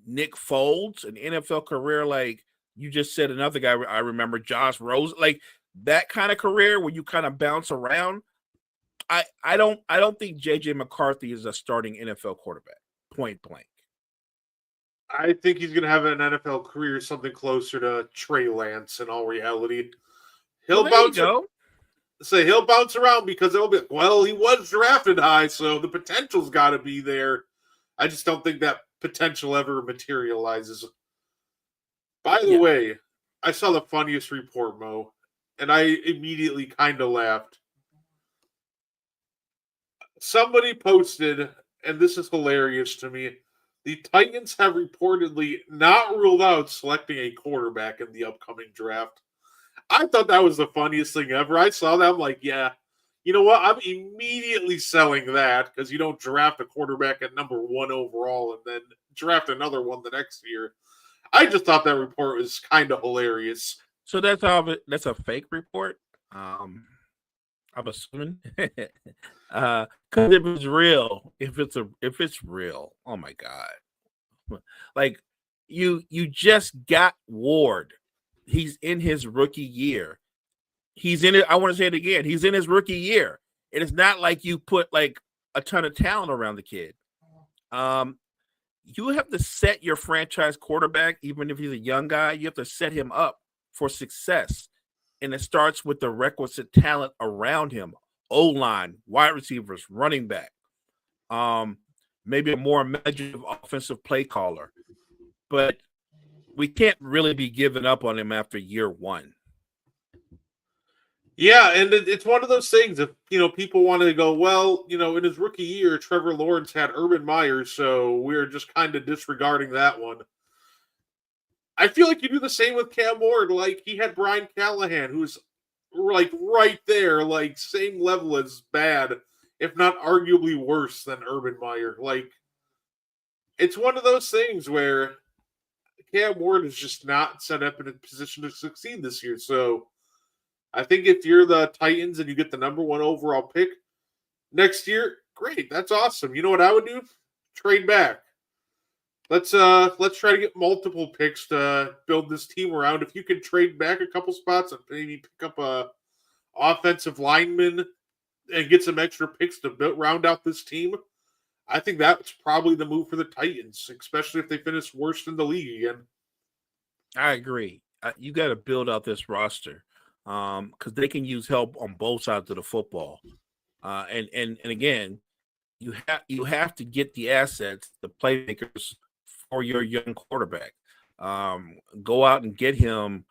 Nick Foles? An NFL career like you just said another guy I remember, Josh Rose, like that kind of career where you kind of bounce around. I don't think JJ McCarthy is a starting NFL quarterback, point blank. I think he's going to have an NFL career something closer to Trey Lance in all reality. He'll bounce around because it'll be, well, he was drafted high, so the potential's got to be there. I just don't think that potential ever materializes. By the way, I saw the funniest report, Mo, and I immediately kind of laughed. Somebody posted, and this is hilarious to me, the Titans have reportedly not ruled out selecting a quarterback in the upcoming draft. I thought that was the funniest thing ever. I saw that. I'm like, yeah, you know what? I'm immediately selling that because you don't draft a quarterback at number 1 overall and then draft another one the next year. I just thought that report was kind of hilarious. So that's a fake report. I'm assuming because if it's real, if it's real, oh my god! Like you just got Ward. He's in his rookie year. He's in it. I want to say it again. He's in his rookie year. It is not like you put like a ton of talent around the kid. You have to set your franchise quarterback, even if he's a young guy. You have to set him up for success. And it starts with the requisite talent around him. O-line, wide receivers, running back. Maybe a more imaginative offensive play caller. But we can't really be giving up on him after year 1. Yeah, and it's one of those things. If people wanted to go, well, in his rookie year, Trevor Lawrence had Urban Meyer, so we're just kind of disregarding that one. I feel like you do the same with Cam Ward. Like he had Brian Callahan, who's like right there, like same level as bad, if not arguably worse than Urban Meyer. Like it's one of those things where Cam Ward is just not set up in a position to succeed this year. So I think if you're the Titans and you get the number 1 overall pick next year, great. That's awesome. You know what I would do? Trade back. Let's try to get multiple picks to build this team around. If you could trade back a couple spots and maybe pick up a offensive lineman and get some extra picks to round out this team, I think that's probably the move for the Titans, especially if they finish worst in the league again. I agree. You got to build out this roster because they can use help on both sides of the football. And again, you have to get the assets, the playmakers for your young quarterback. Go out and get him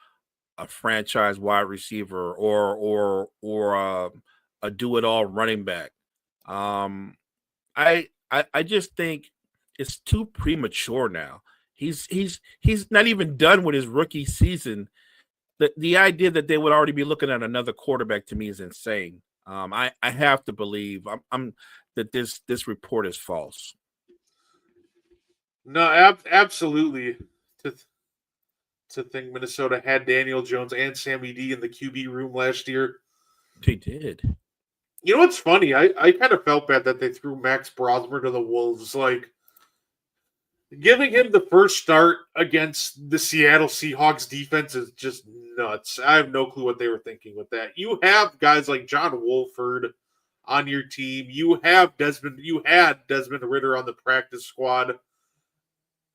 a franchise wide receiver or a do-it-all running back. I just think it's too premature now. He's not even done with his rookie season. The idea that they would already be looking at another quarterback to me is insane. I have to believe I'm that this report is false. No, absolutely. To to think Minnesota had Daniel Jones and Sammy D in the QB room last year. They did. You know what's funny? I kind of felt bad that they threw Max Brosmer to the Wolves. Like, giving him the first start against the Seattle Seahawks defense is just nuts. I have no clue what they were thinking with that. You have guys like John Wolford on your team. You have Desmond. You had Desmond Ritter on the practice squad.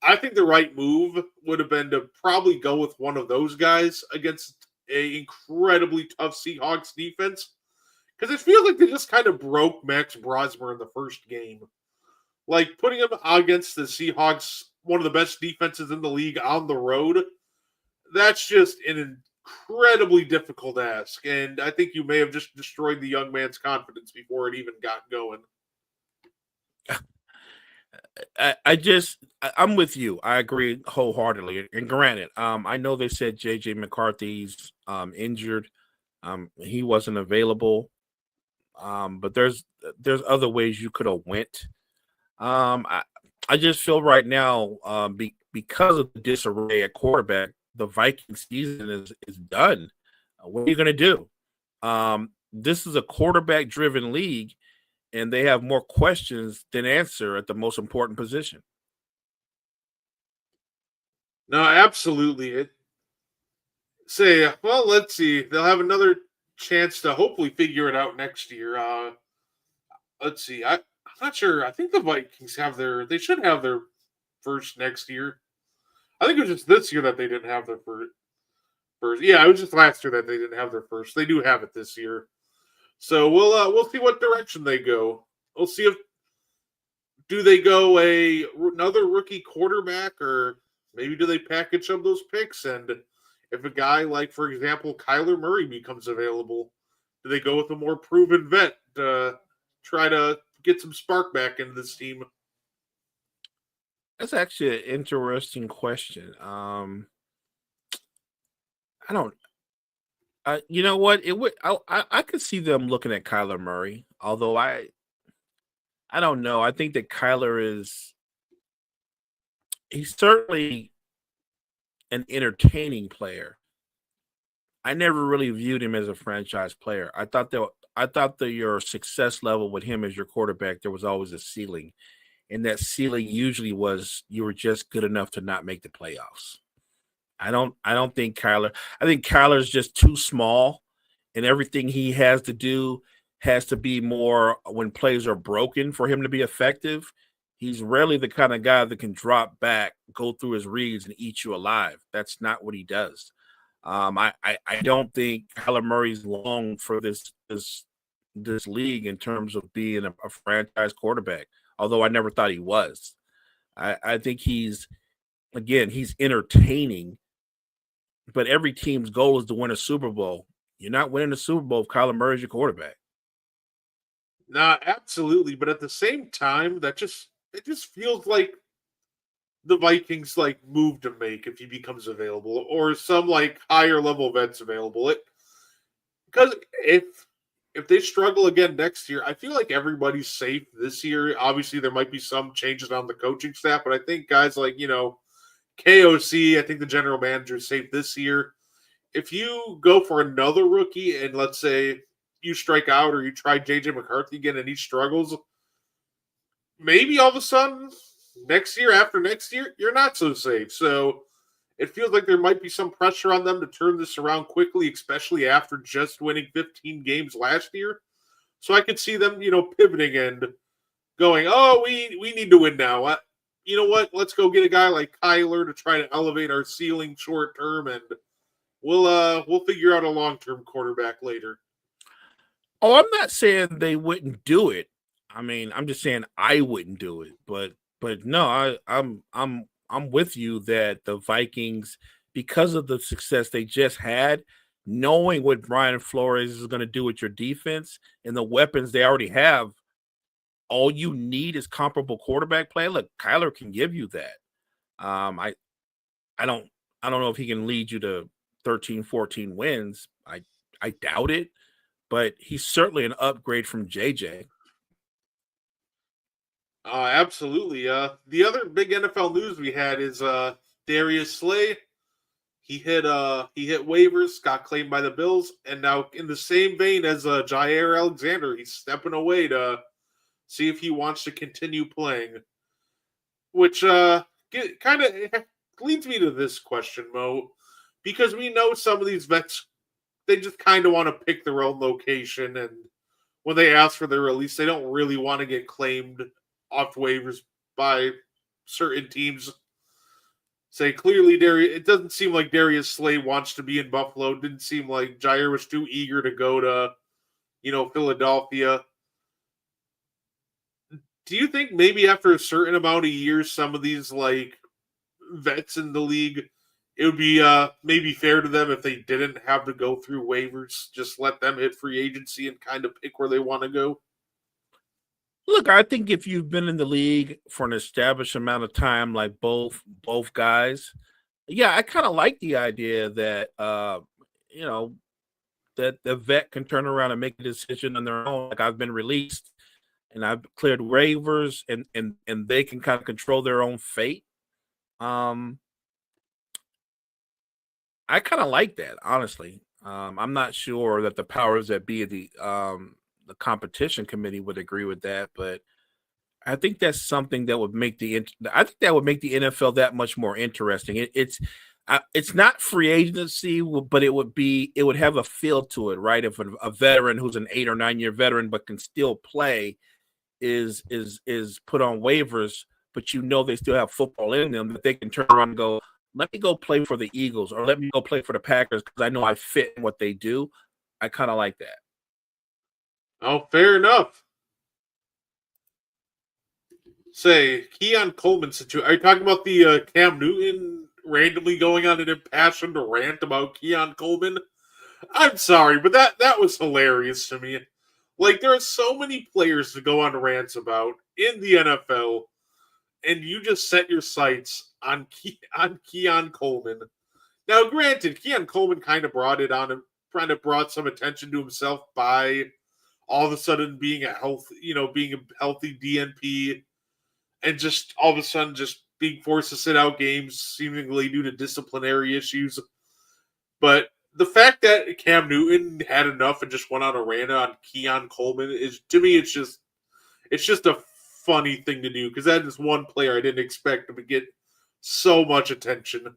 I think the right move would have been to probably go with one of those guys against a incredibly tough Seahawks defense because it feels like they just kind of broke Max Brosmer in the first game. Like putting him against the Seahawks, one of the best defenses in the league on the road, that's just an incredibly difficult ask. And I think you may have just destroyed the young man's confidence before it even got going. I'm with you. I agree wholeheartedly. And granted, I know they said JJ McCarthy's injured. He wasn't available. But there's other ways you could have went. Um, I, I just feel right now, because of the disarray at quarterback, the Viking season is done. What are you going to do? This is a quarterback driven league, and they have more questions than answer at the most important position. No, absolutely. Well, let's see. They'll have another chance to hopefully figure it out next year. Let's see. I'm not sure. I think the Vikings have they should have their first next year. I think it was just this year that they didn't have their first. Yeah, it was just last year that they didn't have their first. They do have it this year. So we'll see what direction they go. We'll see if do they go another rookie quarterback or maybe do they package up those picks and if a guy like for example Kyler Murray becomes available, do they go with a more proven vet to try to get some spark back into this team? That's actually an interesting question. I don't. You know what? It would. I could see them looking at Kyler Murray. Although I don't know. I think that Kyler is. He's certainly an entertaining player. I never really viewed him as a franchise player. I thought that your success level with him as your quarterback, there was always a ceiling, and that ceiling usually was you were just good enough to not make the playoffs. I don't think Kyler. I think Kyler's just too small, and everything he has to do has to be more when plays are broken for him to be effective. He's rarely the kind of guy that can drop back, go through his reads, and eat you alive. That's not what he does. I don't think Kyler Murray's long for this league in terms of being a franchise quarterback. Although I never thought he was. I think he's entertaining, but every team's goal is to win a Super Bowl. You're not winning a Super Bowl if Kyler Murray's your quarterback. Nah, absolutely. But at the same time, it just feels like the Vikings like move to make if he becomes available, or some like higher level vets available. It because if they struggle again next year, I feel like everybody's safe this year. Obviously, there might be some changes on the coaching staff, but I think guys like KOC, I think the general manager is safe this year. If you go for another rookie and let's say you strike out or you try JJ McCarthy again and he struggles, maybe all of a sudden next year after next year you're not so safe. So it feels like there might be some pressure on them to turn this around quickly, especially after just winning 15 games last year. So I could see them, pivoting and going, "Oh, we need to win now. You know what? Let's go get a guy like Kyler to try to elevate our ceiling short term, and we'll figure out a long term quarterback later." Oh, I'm not saying they wouldn't do it. I mean, I'm just saying I wouldn't do it. But no, I'm with you that the Vikings, because of the success they just had, knowing what Brian Flores is going to do with your defense and the weapons they already have, all you need is comparable quarterback play. Look, Kyler can give you that. Um, I I don't I don't know if he can lead you to 13, 14 wins. I doubt it, but he's certainly an upgrade from JJ. Absolutely. The other big NFL news we had is Darius Slay. He hit waivers, got claimed by the Bills, and now in the same vein as Jair Alexander, he's stepping away to see if he wants to continue playing. Which kind of leads me to this question, Mo, because we know some of these vets, they just kind of want to pick their own location, and when they ask for their release, they don't really want to get claimed off waivers by certain teams. Say clearly, Darius. It doesn't seem like Darius Slay wants to be in Buffalo. It didn't seem like Jair was too eager to go to, Philadelphia. Do you think maybe after a certain amount of years, some of these vets in the league, it would be maybe fair to them if they didn't have to go through waivers, just let them hit free agency and kind of pick where they want to go? Look, I think if you've been in the league for an established amount of time, like both guys, yeah, I kind of like the idea that you know that the vet can turn around and make a decision on their own. Like I've been released and I've cleared waivers, and they can kind of control their own fate. Um, I kind of like that, honestly. I'm not sure that the powers that be of the competition committee would agree with that, but I think that's something that would make I think that would make the NFL that much more interesting. It's not free agency, but it would have a feel to it, right? If a veteran who's an 8 or 9 year veteran but can still play is put on waivers, but they still have football in them, that they can turn around and go, let me go play for the Eagles or let me go play for the Packers because I know I fit in what they do. I kind of like that. Oh, fair enough. Say, Keon Coleman situation. Are you talking about the Cam Newton randomly going on an impassioned rant about Keon Coleman? I'm sorry, but that was hilarious to me. Like, there are so many players to go on rants about in the NFL, and you just set your sights on Keon Coleman. Now, granted, Keon Coleman kind of brought it on him, kind of brought some attention to himself by all of a sudden being a healthy DNP, and just all of a sudden just being forced to sit out games seemingly due to disciplinary issues. But the fact that Cam Newton had enough and just went on a rant on Keon Coleman is, to me, it's just a funny thing to do because that is one player I didn't expect to get so much attention.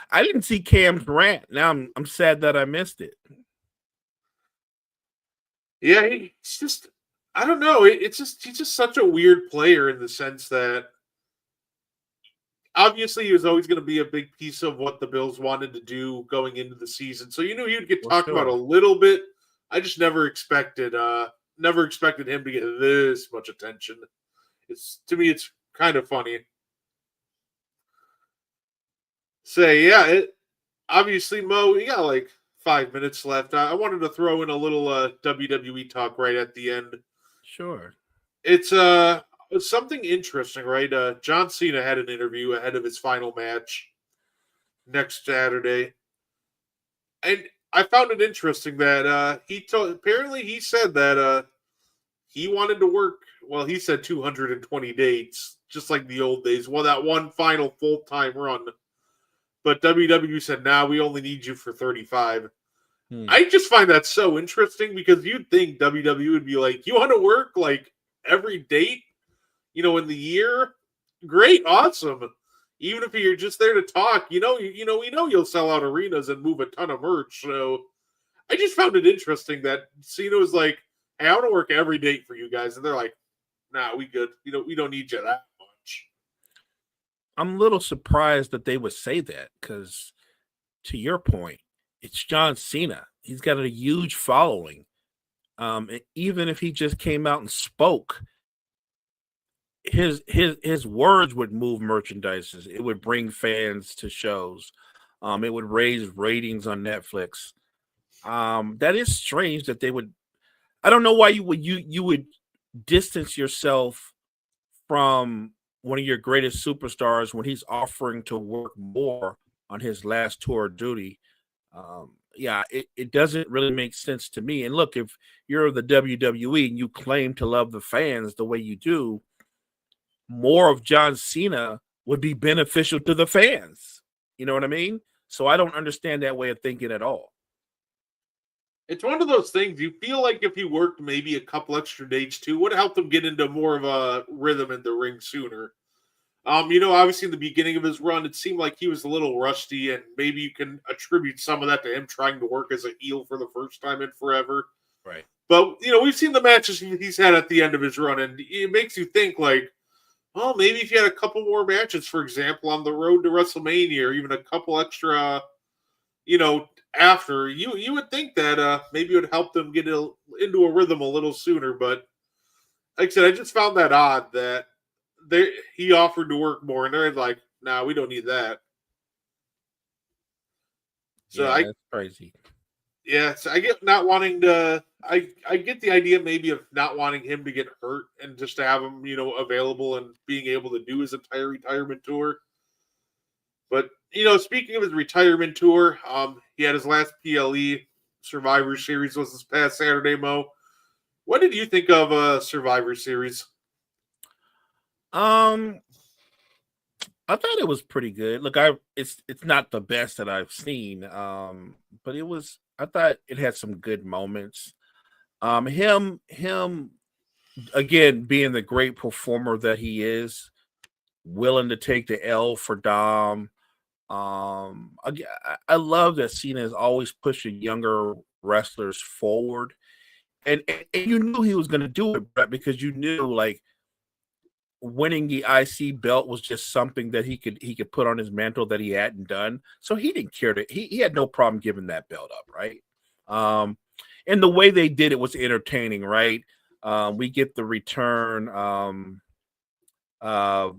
I didn't see Cam's rant. Now I'm sad that I missed it. Yeah, it's just, I don't know. It's just, he's just such a weird player in the sense that obviously he was always going to be a big piece of what the Bills wanted to do going into the season. So you knew he would get Well, talked about a sure. little bit. I just never expected him to get this much attention. It's, to me, it's kind of funny. Say, yeah, it obviously, Mo, we got like 5 minutes left. I wanted to throw in a little WWE talk right at the end. Sure. It's something interesting, right? John Cena had an interview ahead of his final match next Saturday, and I found it interesting that apparently he said that he wanted to work. Well, he said 220 dates, just like the old days. Well, that one final full time run, but WWE said, "Now we only need you for 35." Hmm. I just find that so interesting because you'd think WWE would be like, "You want to work like every date, in the year? Great, awesome. Even if you're just there to talk, we know you'll sell out arenas and move a ton of merch." So I just found it interesting that Cena was like, "Hey, I want to work every date for you guys," and they're like, "Nah, we good. We don't need you that much." I'm a little surprised that they would say that because, to your point, it's John Cena. He's got a huge following. Even if he just came out and spoke, his words would move merchandises. It would bring fans to shows. It would raise ratings on Netflix. That is strange that they would. I don't know why you would distance yourself from one of your greatest superstars when he's offering to work more on his last tour of duty. yeah, it doesn't really make sense to me. And look, if you're the WWE and you claim to love the fans the way you do, more of John Cena would be beneficial to the fans. You know what I mean? So I don't understand that way of thinking at all. It's one of those things you feel like if he worked maybe a couple extra days too, would help him get into more of a rhythm in the ring sooner. Obviously in the beginning of his run, it seemed like he was a little rusty, and maybe you can attribute some of that to him trying to work as a heel for the first time in forever. Right. But we've seen the matches he's had at the end of his run, and it makes you think like, oh, maybe if you had a couple more matches, for example, on the road to WrestleMania, or even a couple extra, you know, after you would think that maybe it would help them get into a rhythm a little sooner. But like I said, I just found that odd that he offered to work more, and they're like, "Nah, we don't need that." So Yeah, that's crazy. so I get not wanting to. I get the idea maybe of not wanting him to get hurt and just to have him, available and being able to do his entire retirement tour. But speaking of his retirement tour, he had his last PLE Survivor Series was this past Saturday. Mo, what did you think of Survivor Series? Um, I thought it was pretty good. Look, it's not the best that I've seen. But I thought it had some good moments. Him again being the great performer that he is, willing to take the L for Dom. I love that Cena is always pushing younger wrestlers forward, and you knew he was going to do it, Brett, because you knew like winning the IC belt was just something that he could put on his mantle that he hadn't done. So he didn't care to he had no problem giving that belt up, right? Um, and the way they did it was entertaining, right? We get the return. Uh,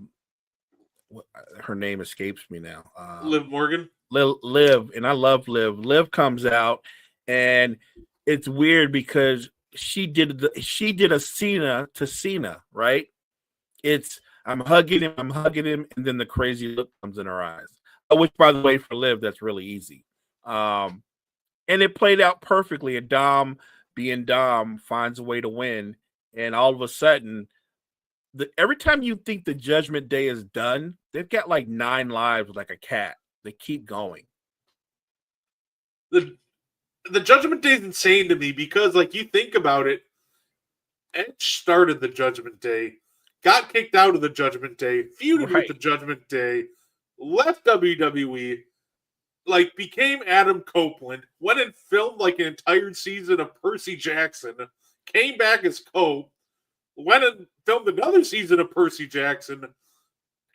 her name escapes me now. Liv Morgan. Liv, and I love Liv. Liv comes out, and it's weird because she did a Cena to Cena, right? It's I'm hugging him, and then the crazy look comes in her eyes. Which, by the way, for Liv, that's really easy. And it played out perfectly. And Dom, being Dom, finds a way to win, and all of a sudden, every time you think the Judgment Day is done, they've got like 9 lives, like a cat. They keep going. The Judgment Day is insane to me because, like, you think about it, Edge started the Judgment Day, got kicked out of the Judgment Day, feuded with the Judgment Day, left WWE, like became Adam Copeland, went and filmed like an entire season of Percy Jackson, came back as Cope, went and filmed another season of Percy Jackson,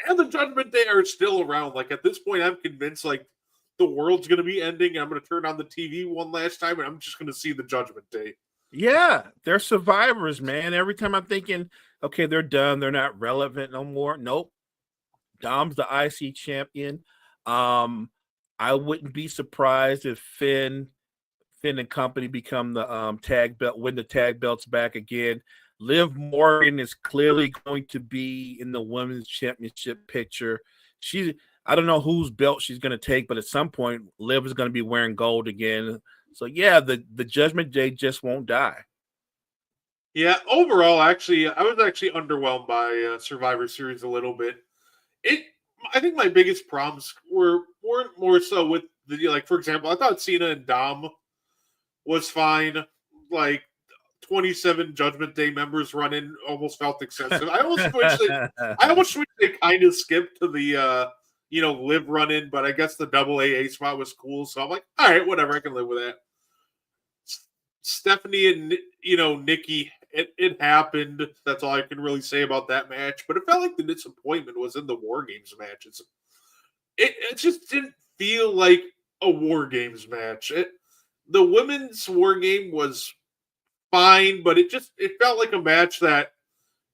and the Judgment Day are still around. Like at this point, I'm convinced like the world's gonna be ending, and I'm gonna turn on the TV one last time, and I'm just gonna see the Judgment Day. Yeah, they're survivors, man. Every time I'm thinking, okay, they're done, they're not relevant no more. Nope. Dom's the IC champion. I wouldn't be surprised if Finn and company become the tag belt, win the tag belts back again. Liv Morgan is clearly going to be in the women's championship picture. I don't know whose belt she's going to take, but at some point, Liv is going to be wearing gold again. So yeah, the Judgment Day just won't die. Yeah, overall, actually, I was actually underwhelmed by Survivor Series a little bit. I think my biggest problems weren't more so with the like. For example, I thought Cena and Dom was fine. Like 27 Judgment Day members run in almost felt excessive. I almost wish they kind of skipped to the Liv run in, but I guess the double AA spot was cool, so I'm like, all right, whatever, I can live with that. Stephanie and Nikki, it happened. That's all I can really say about that match. But it felt like the disappointment was in the War Games matches. It just didn't feel like a War Games match. The women's War Game was fine, but it felt like a match that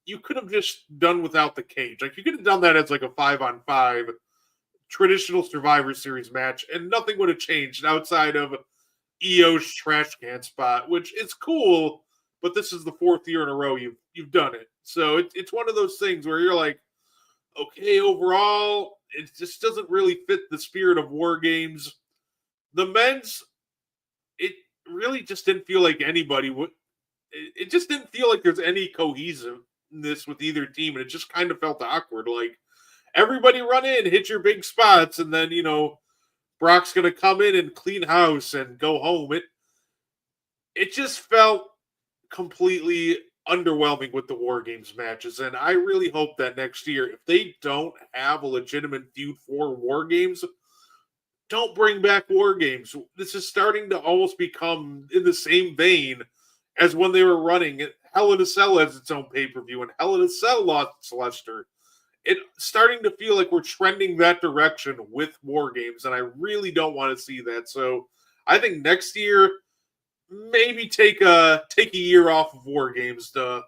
you could have just done without the cage. Like you could have done that as like a 5-on-5 traditional Survivor Series match, and nothing would have changed outside of EO's trash can spot, which is cool, but this is the 4th year in a row you've done it. So it's one of those things where you're like, okay, overall, it just doesn't really fit the spirit of War Games. The men's really just didn't feel like anybody would. It just didn't feel like there's any cohesiveness with either team, and it just kind of felt awkward. Like everybody run in, hit your big spots, and then Brock's gonna come in and clean house and go home. It just felt completely underwhelming with the War Games matches, and I really hope that next year, if they don't have a legitimate feud for War Games, don't bring back War Games. This is starting to almost become in the same vein as when they were running it. Hell in a Cell has its own pay per view, and Hell in a Cell lost Lester. It's starting to feel like we're trending that direction with War Games, and I really don't want to see that. So I think next year, maybe take a year off of War Games to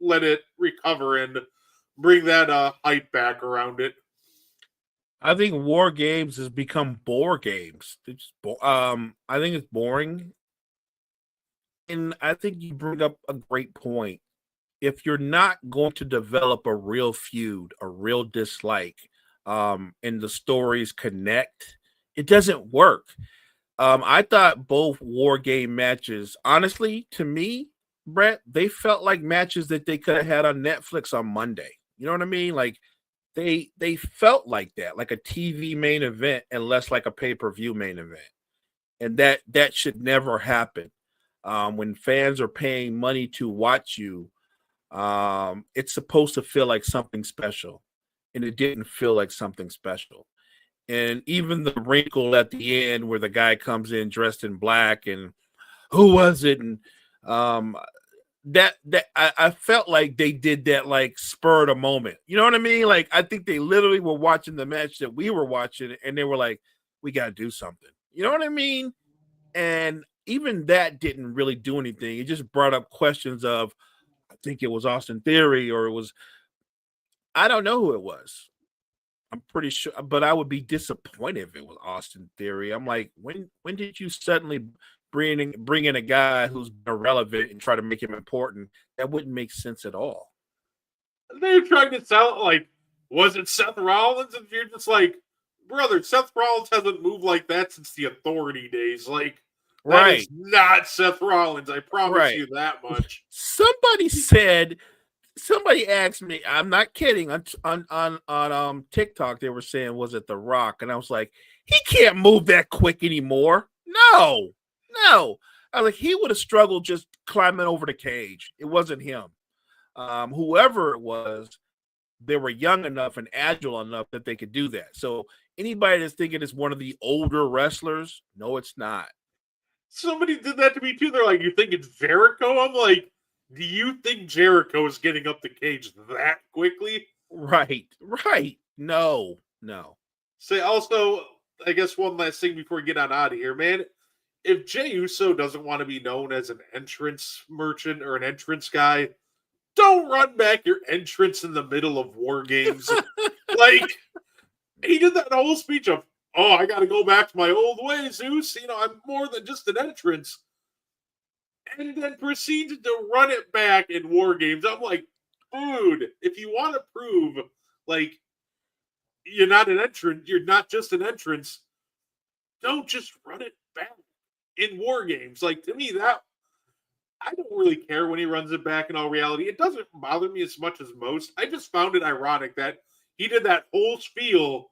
let it recover and bring that hype back around it. I think War Games has become bore games. I think it's boring, and I think you bring up a great point. If you're not going to develop a real feud, a real dislike, and the stories connect, it doesn't work. I thought both War Game matches, honestly, to me, Brett, they felt like matches that they could have had on Netflix on Monday. You know what I mean? Like they felt like that, like a TV main event, and less like a pay per view main event, and that should never happen. When fans are paying money to watch you, it's supposed to feel like something special, and it didn't feel like something special. And even the wrinkle at the end where the guy comes in dressed in black and who was it? And um, I felt like they did that like spur of the moment. You know what I mean? Like I think they literally were watching the match that we were watching, and they were like, "We got to do something." You know what I mean? And even that didn't really do anything. It just brought up questions of, I think it was Austin Theory, or it was, I don't know who it was. I'm pretty sure, but I would be disappointed if it was Austin Theory. I'm like, when did you suddenly bring in a guy who's irrelevant and try to make him important? That wouldn't make sense at all. They're trying to sell it like, was it Seth Rollins? And you're just like, brother, Seth Rollins hasn't moved like that since the Authority days. Like, that is Right, not Seth Rollins. I promise right. you that much. Somebody said, somebody asked me, I'm not kidding, on TikTok they were saying, was it The Rock? And I was like, he can't move that quick anymore. No, no. I was like, he would have struggled just climbing over the cage. It wasn't him. Whoever it was, they were young enough and agile enough that they could do that. So anybody that's thinking it's one of the older wrestlers, no, it's not. Somebody did that to me too. They're like, you think it's Jericho? I'm like, do you think Jericho is getting up the cage that quickly? Right, right. No, no. Say also, I guess one last thing before we get on out of here, man. If Jey Uso doesn't want to be known as an entrance merchant or an entrance guy, don't run back your entrance in the middle of War Games. Like, he did that whole speech of, oh, I got to go back to my old ways, Zeus. I'm more than just an entrance. And then proceeded to run it back in War Games. I'm like, dude, if you want to prove, like, you're not an entrance, you're not just an entrance, don't just run it back in War Games. Like, to me, that I don't really care when he runs it back in all reality. It doesn't bother me as much as most. I just found it ironic that he did that whole spiel,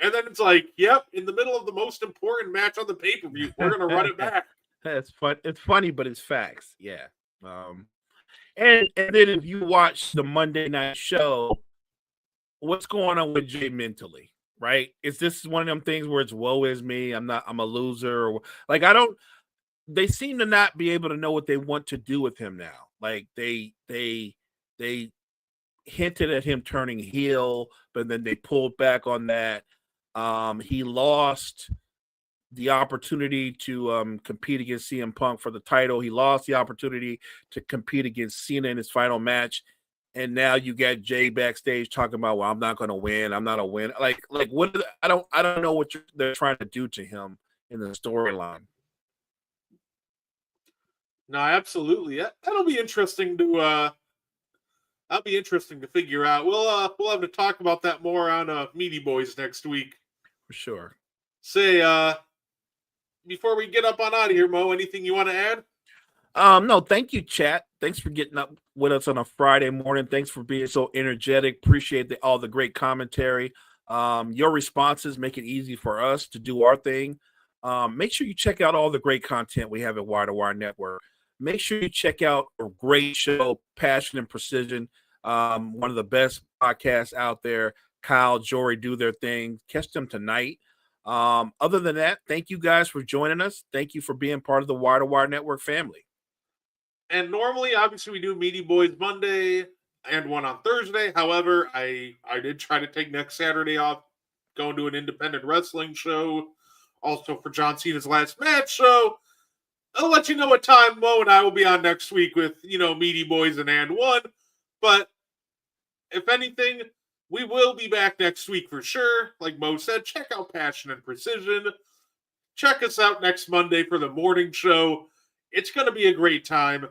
and then it's like, yep, in the middle of the most important match on the pay per view, we're going to run it back. That's fun. It's funny, but it's facts. Yeah. And then if you watch the Monday night show, what's going on with Jay mentally? Right? Is this one of them things where it's woe is me? I'm a loser. Or, like I don't. They seem to not be able to know what they want to do with him now. Like they hinted at him turning heel, but then they pulled back on that. He lost the opportunity to compete against CM Punk for the title. He lost the opportunity to compete against Cena in his final match. And now you got Jay backstage talking about, well, I'm not going to win. I'm not a win. Like what? I don't know what they're trying to do to him in the storyline. No, absolutely. That'll be interesting to that'll be interesting to figure out. We'll have to talk about that more on Meaty Boys next week. For sure. Say before we get up on out of here, Mo, anything you want to add? No, thank you, chat. Thanks for getting up with us on a Friday morning. Thanks for being so energetic. Appreciate all the great commentary. Your responses make it easy for us to do our thing. Make sure you check out all the great content we have at Wire to Wire Network. Make sure you check out a great show, Passion and Precision, one of the best podcasts out there. Kyle, Jory do their thing. Catch them tonight. Other than that, thank you guys for joining us. Thank you for being part of the Wire to Wire Network family. And normally, obviously, we do Meaty Boys Monday and one on Thursday. However, I did try to take next Saturday off, going to an independent wrestling show, also for John Cena's last match. So I'll let you know what time Mo and I will be on next week with, Meaty Boys and one. But if anything, we will be back next week for sure. Like Mo said, check out Passion and Precision. Check us out next Monday for the morning show. It's going to be a great time.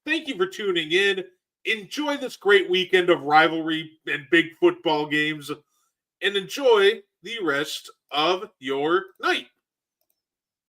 Thank you for tuning in. Enjoy this great weekend of rivalry and big football games, and enjoy the rest of your night.